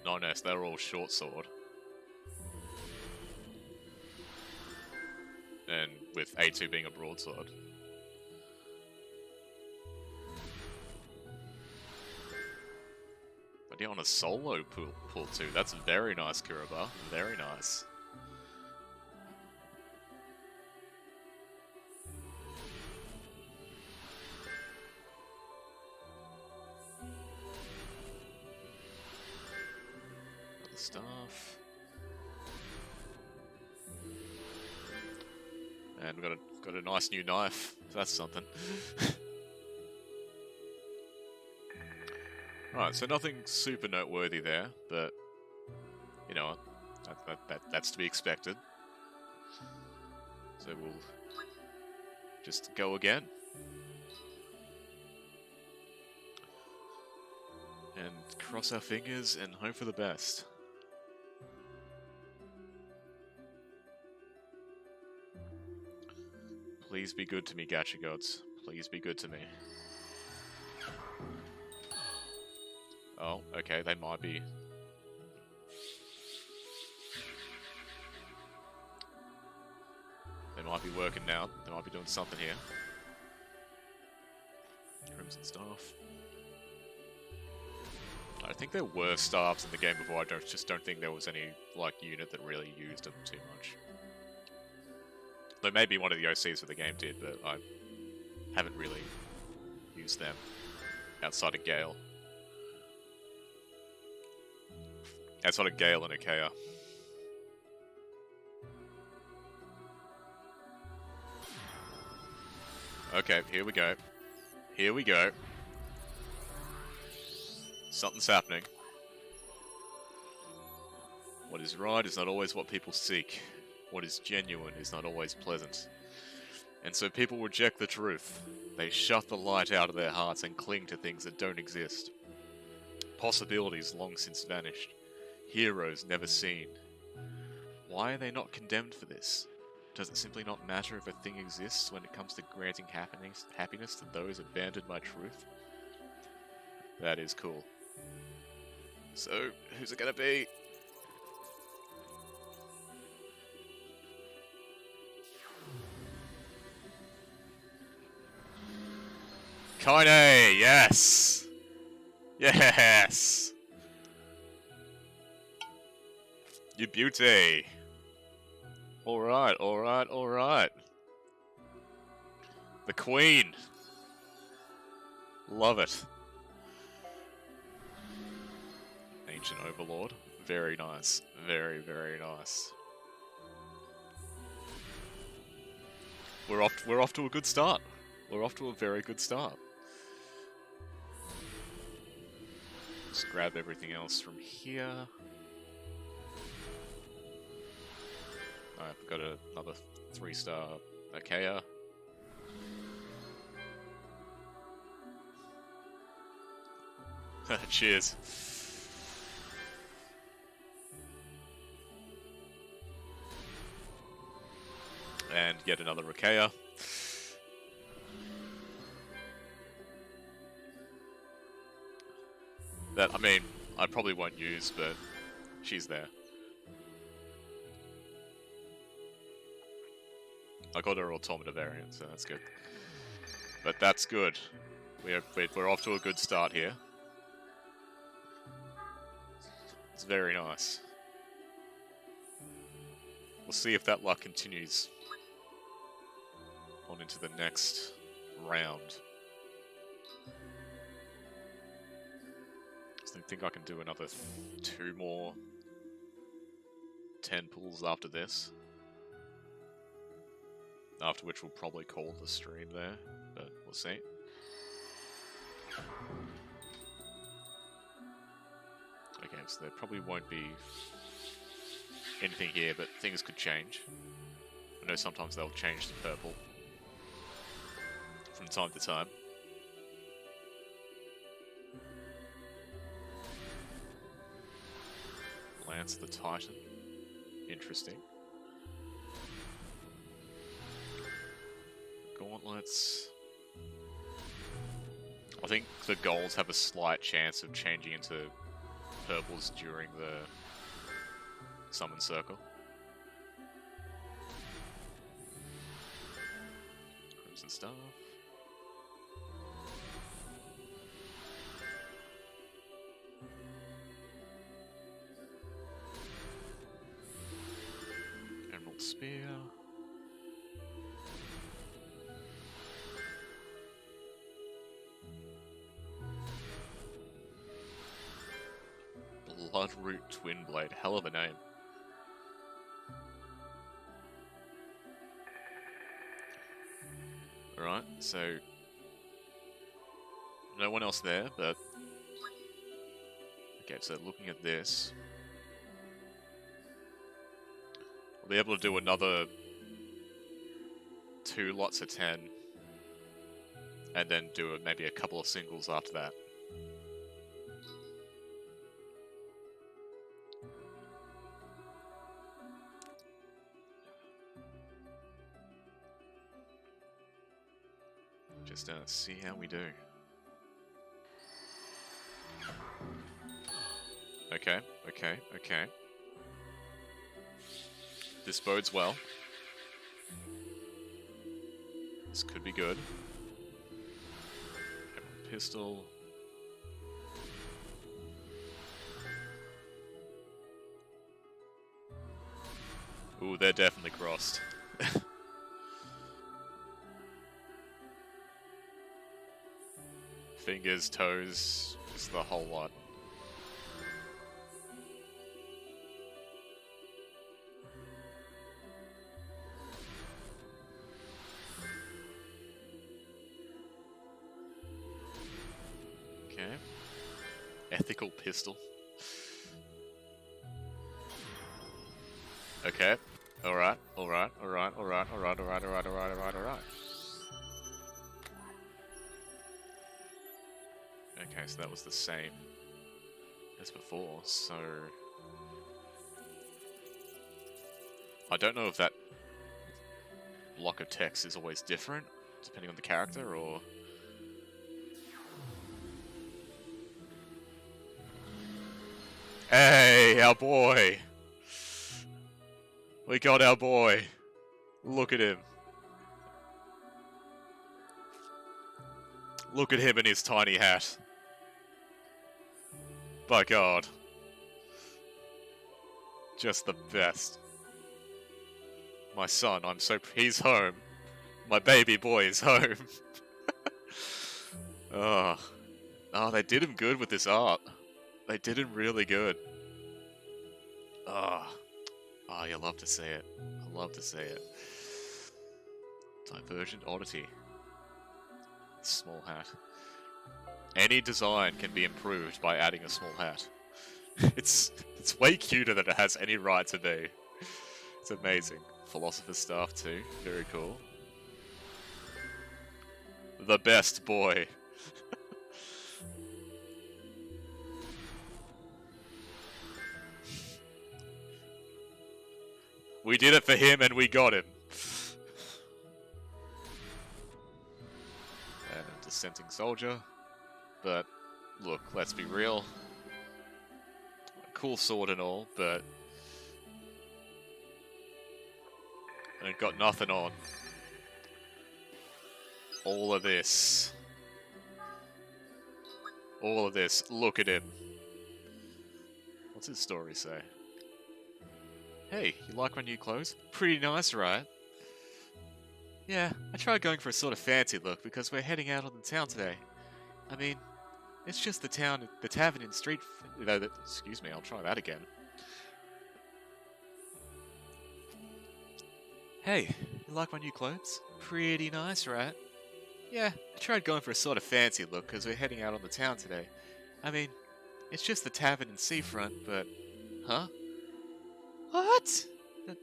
Non-S, they're all short sword. And with A2 being a broadsword. But yeah, on a solo pull too, that's very nice, Kuraba. Very nice. Other stuff. And we've got a nice new knife. That's something. Alright, so nothing super noteworthy there, but you know, that's to be expected. So we'll just go again. And cross our fingers and hope for the best. Please be good to me, gacha gods. Please be good to me. Oh, okay, they might be. They might be working now. They might be doing something here. Crimson Staff. I think there were staffs in the game before. I just don't think there was any like unit that really used them too much. Though maybe one of the OCs of the game did, but I haven't really used them outside of Gale. Outside of Gale and Ikea. Okay, here we go. Here we go. Something's happening. What is right is not always what people seek. What is genuine is not always pleasant. And so people reject the truth. They shut the light out of their hearts and cling to things that don't exist. Possibilities long since vanished. Heroes never seen. Why are they not condemned for this? Does it simply not matter if a thing exists when it comes to granting happiness to those abandoned by truth? That is cool. So, who's it gonna be? Kainé, yes! Yes! You beauty! Alright, alright, alright. The Queen! Love it. Ancient Overlord. Very nice. Very, very nice. We're off to a good start. We're off to a very good start. Just grab everything else from here. I've got another 3-star Achaea. Cheers. And get another Rikea. That, I mean, I probably won't use, but she's there. I got her Automata variant, so that's good. But that's good. We're off to a good start here. It's very nice. We'll see if that luck continues on into the next round. So I think I can do another 2 more 10 pulls after this. After which we'll probably call the stream there, but we'll see. Okay, so there probably won't be anything here, but things could change. I know sometimes they'll change to purple from time to time. Lance the Titan. Interesting. Gauntlets. I think the golds have a slight chance of changing into purples during the summon circle. Crimson Staff. Emerald Spear. Bloodroot Twinblade, hell of a name. Alright, so no one else there, but okay, so looking at this, we'll be able to do another 2 lots of 10 and then do maybe a couple of singles after that. Just see how we do. Okay, okay, okay. This bodes well. This could be good. Emerald Pistol. Ooh, they're definitely crossed. Fingers, toes, just the whole lot. Okay. Ethical pistol. Okay. Alright, alright, alright, alright, alright, alright, alright, alright, alright, alright. Okay, so that was the same as before, so... I don't know if that block of text is always different, depending on the character, or... Hey, our boy! We got our boy! Look at him. Look at him in his tiny hat. By God. Just the best. My son, he's home. My baby boy is home. Oh. Oh, they did him good with this art. They did him really good. Oh. Oh, you love to see it. I love to see it. Divergent Oddity. Small hat. Any design can be improved by adding a small hat. It's way cuter than it has any right to be. It's amazing. Philosopher's Staff too. Very cool. The best boy. We did it for him and we got him. And a dissenting soldier. But, look, let's be real. A cool sword and all, but... it got nothing on. All of this. All of this. Look at him. What's his story say? Hey, you like my new clothes? Pretty nice, right? Yeah, I tried going for a sort of fancy look because we're heading out on the town today. I mean, it's just the tavern and street... excuse me, I'll try that again. Hey, you like my new clothes? Pretty nice, right? Yeah, I tried going for a sort of fancy look because we're heading out on the town today. I mean, it's just the tavern and seafront, but... Huh? What?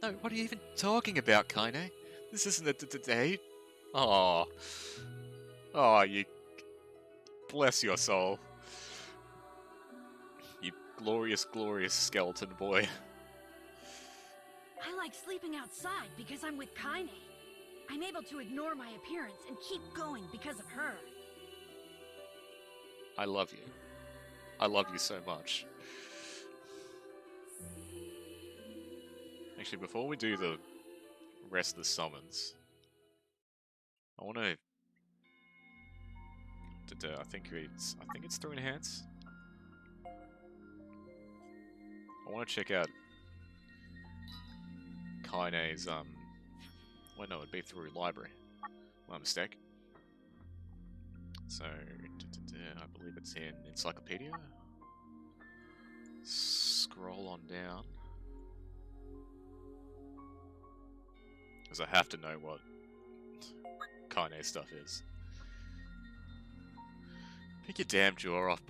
No, what are you even talking about, Kainé? This isn't a date? Aw. Aw, you... Bless your soul. You glorious, glorious skeleton boy. I like sleeping outside because I'm with Kainé. I'm able to ignore my appearance and keep going because of her. I love you. I love you so much. Actually, before we do the rest of the summons, I want to... I think it's through enhance. I want to check out Kainé's well, no, it'd be through library. My mistake. So, I believe it's in encyclopedia. Scroll on down. Because I have to know what Kainé stuff is. Pick your damn jaw off,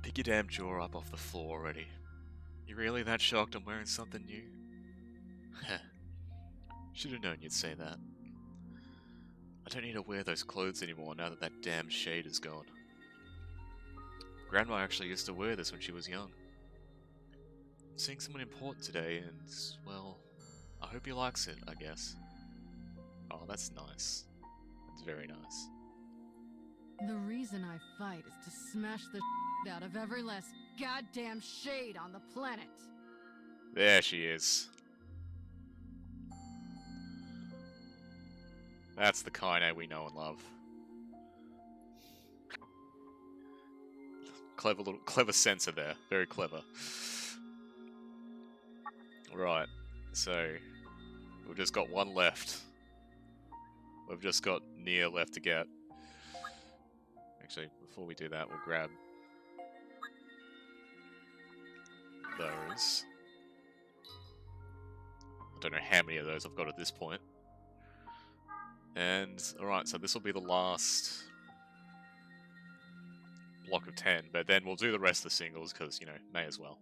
Pick your damn jaw up off the floor already. You really that shocked I'm wearing something new? Should have known you'd say that. I don't need to wear those clothes anymore now that that damn shade is gone. Grandma actually used to wear this when she was young. I'm seeing someone important today and, well, I hope he likes it, I guess. Oh, that's nice. That's very nice. The reason I fight is to smash the out of every last goddamn shade on the planet. There she is. That's the Kainé we know and love. Clever censor there. Very clever. Right, so we've just got one left. We've just got NieR left to get. Actually, before we do that, we'll grab those. I don't know how many of those I've got at this point. And, alright, so this will be the last block of 10, but then we'll do the rest of the singles, because, you know, may as well.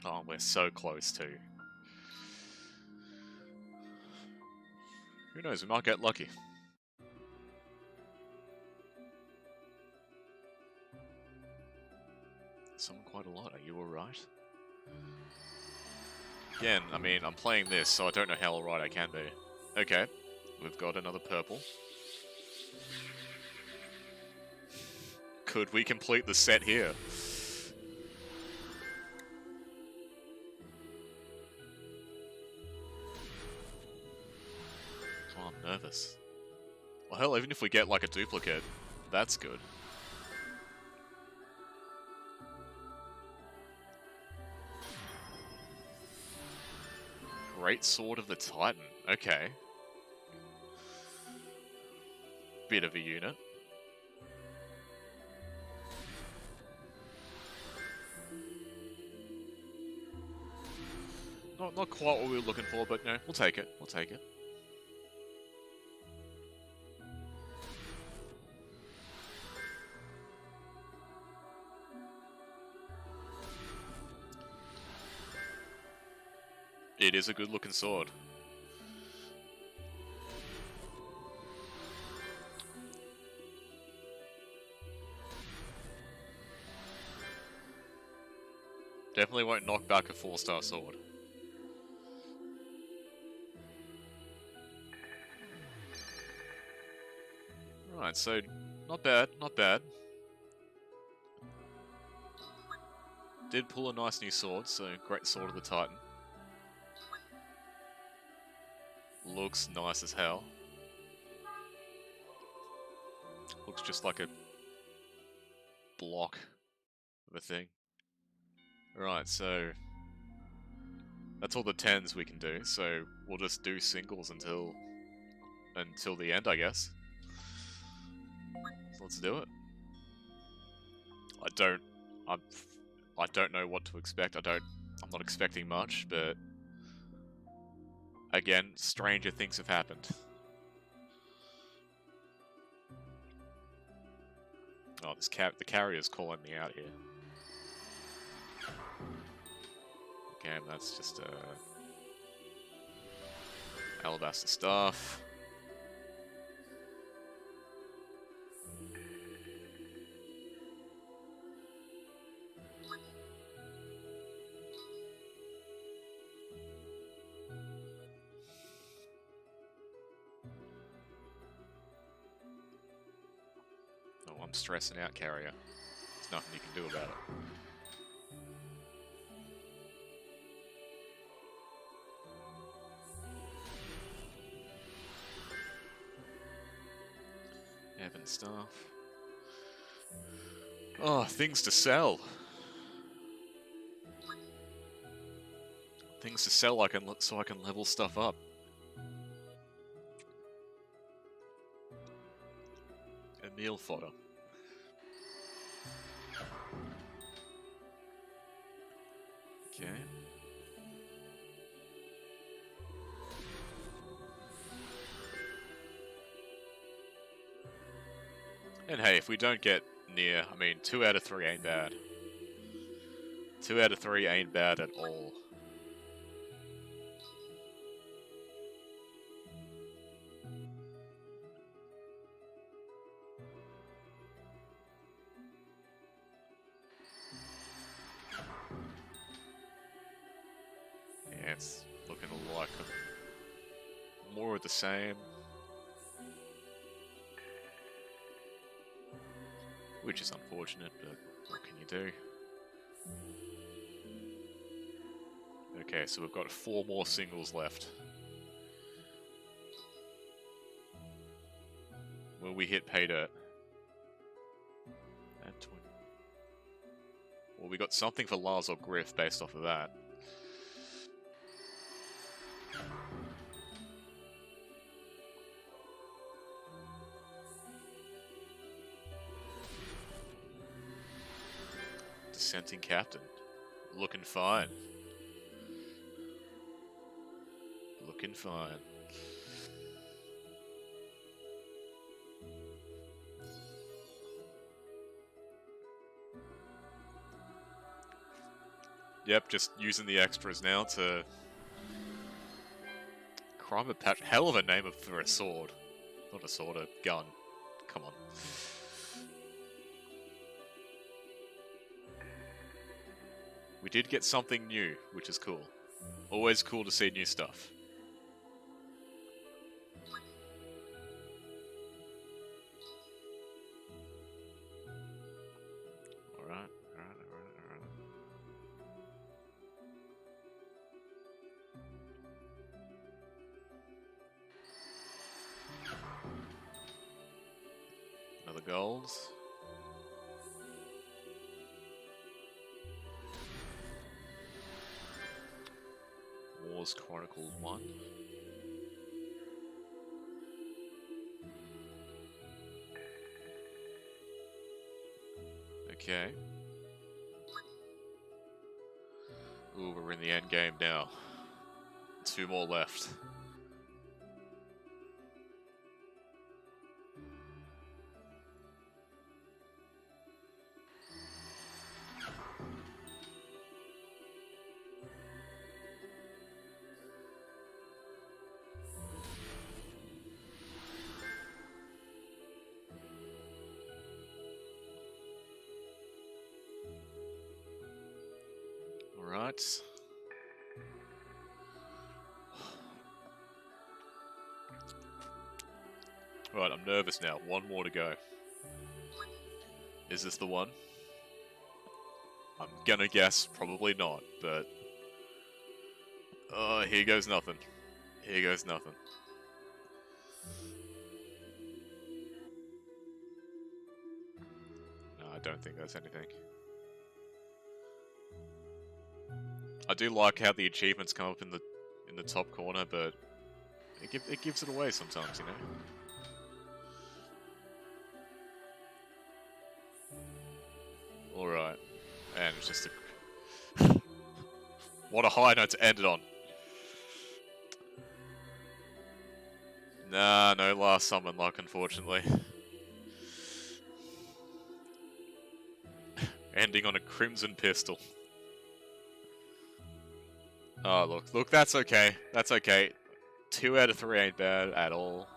Oh, we're so close too. Who knows, we might get lucky. Someone quite a lot, are you alright? Again, I mean, I'm playing this, so I don't know how alright I can be. Okay, we've got another purple. Could we complete the set here? Oh, I'm nervous. Well, hell, even if we get like a duplicate, that's good. Great Sword of the Titan. Okay. Bit of a unit. Not quite what we were looking for, but no, we'll take it. We'll take it. It is a good looking sword. Definitely won't knock back a 4-star sword. Right, so not bad, not bad. Did pull a nice new sword, so great sword of the Titan. Looks nice as hell. Looks just like a block of a thing. Right, so that's all the 10s we can do, so we'll just do singles until the end, I guess. So let's do it. I don't know what to expect. I'm not expecting much, but again, stranger things have happened. Oh, the carrier's calling me out here. Okay, that's just alabaster stuff. Oh, I'm stressing out, carrier. There's nothing you can do about it. Heaven stuff. Oh, things to sell. Things to sell so I can level stuff up. Emil fodder. Okay. And hey, if we don't get NieR, I mean, 2 out of 3 ain't bad. 2 out of 3 ain't bad at all. Yeah, it's looking like more of the same. Which is unfortunate, but what can you do? Okay, so we've got 4 more singles left. Will we hit pay dirt? Well, we got something for Lars or Griff based off of that. Dissenting Captain. Looking fine. Looking fine. Yep, just using the extras now to... Crime of Patch. Hell of a name for a sword. Not a sword, a gun. Come on. We did get something new, which is cool. Always cool to see new stuff. Alright. Another golds. Wars Chronicles 1. Okay. Ooh, we're in the end game now. 2 more left. Alright. Right, I'm nervous now. One more to go. Is this the one? I'm gonna guess probably not, but... Oh, here goes nothing. Here goes nothing. No, I don't think that's anything. I do like how the achievements come up in the top corner, but it gives it away sometimes, you know? Alright. And it's just a... What a high note to end it on. Nah, no last summon luck, unfortunately. Ending on a crimson pistol. Oh, look, that's okay. That's okay. 2 out of 3 ain't bad at all.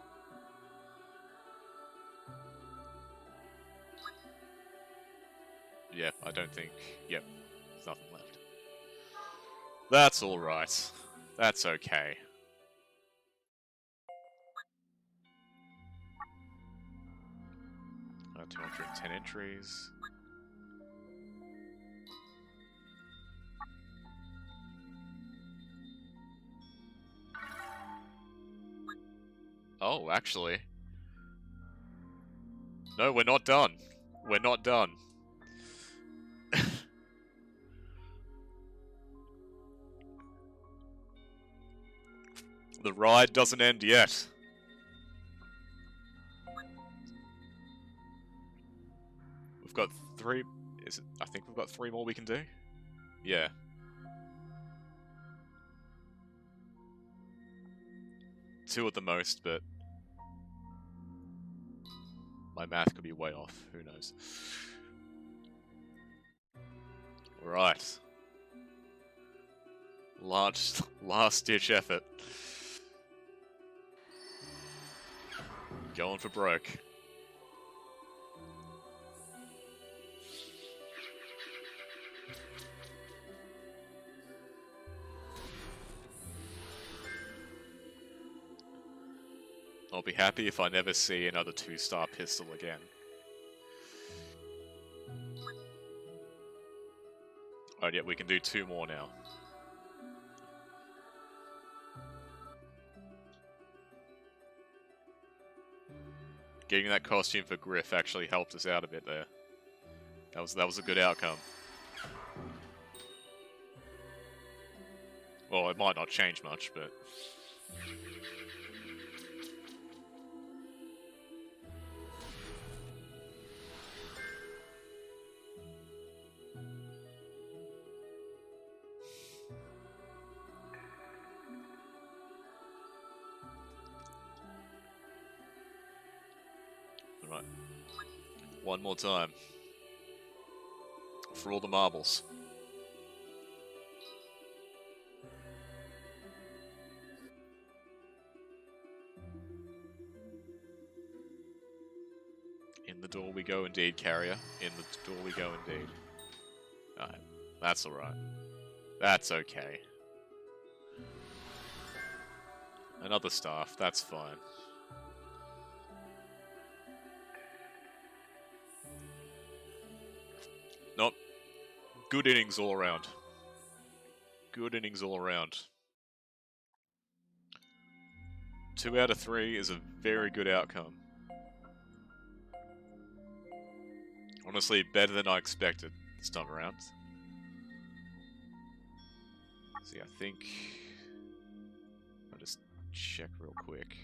Yep, I don't think... Yep, there's nothing left. That's alright. That's okay. Uh, 210 entries. Oh, actually. No, we're not done. We're not done. The ride doesn't end yet. We've got 3... Is it? I think we've got 3 more we can do. Yeah. Two at the most, but... My math could be way off. Who knows? Right. Last-ditch effort. Going for broke. I'll be happy if I never see another 2-star pistol again. Alright, yeah, we can do 2 more now. Getting that costume for Griff actually helped us out a bit there. That was a good outcome. Well, it might not change much, but... Right. One more time. For all the marbles. In the door we go indeed, carrier. In the door we go indeed. Alright. That's alright. That's okay. Another staff, that's fine. Nope. Good innings all around. Good innings all around. 2 out of 3 is a very good outcome. Honestly, better than I expected this time around. See, I think... I'll just check real quick.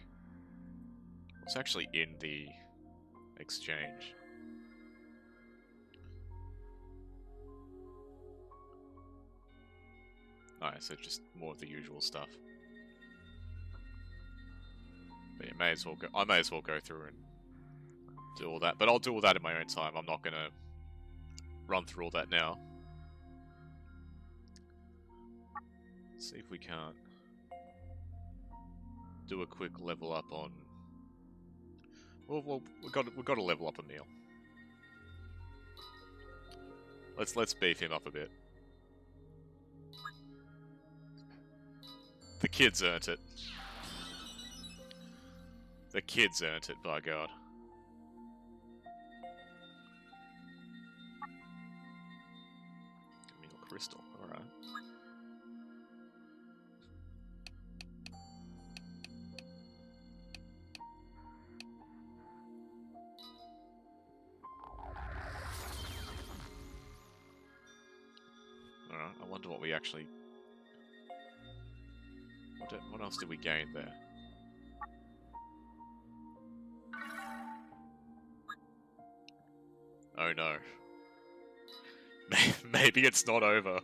What's actually in the exchange? Alright, so just more of the usual stuff. But I may as well go through and do all that. But I'll do all that in my own time. I'm not gonna run through all that now. Let's see if we can't do a quick level up on... Well, we've got to level up Emil. Let's beef him up a bit. The kids earned it. The kids earned it, by God. Emil Crystal, alright. Alright, I wonder what we actually... What else did we gain there? Oh no. Maybe it's not over.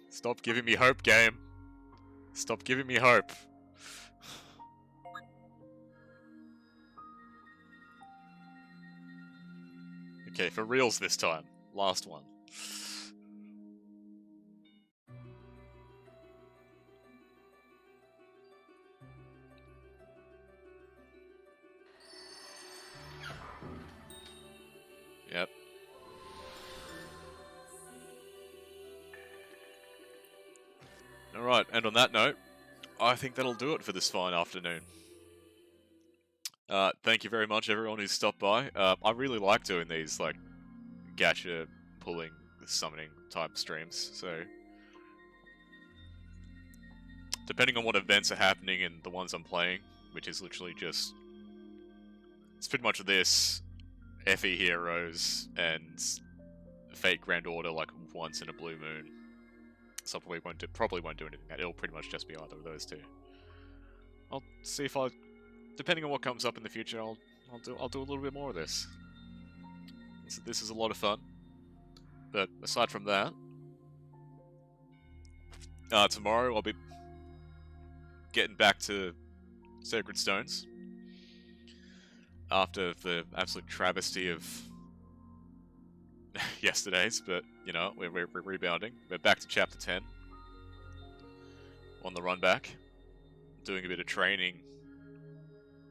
Stop giving me hope, game. Stop giving me hope. Okay, for reals this time. Last one. Yep. Alright, and on that note, I think that'll do it for this fine afternoon. Thank you very much, everyone who's stopped by. I really like doing these, like, gacha pulling, summoning type streams, so... Depending on what events are happening and the ones I'm playing, which is literally just... It's pretty much this, FE Heroes, and Fate Grand Order, like, once in a blue moon. So probably won't do anything. It'll pretty much just be either of those two. I'll see if depending on what comes up in the future, I'll do a little bit more of this. This is a lot of fun. But aside from that, tomorrow I'll be getting back to Sacred Stones after the absolute travesty of yesterday's, but you know, we're rebounding. We're back to chapter 10 on the run back, doing a bit of training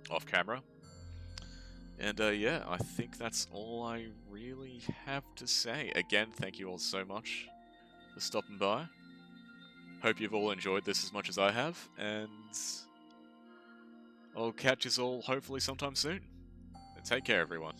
off camera, and yeah, I think that's all I really have to say. Again, thank you all so much for stopping by. Hope you've all enjoyed this as much as I have, and I'll catch you all hopefully sometime soon. Take care, everyone.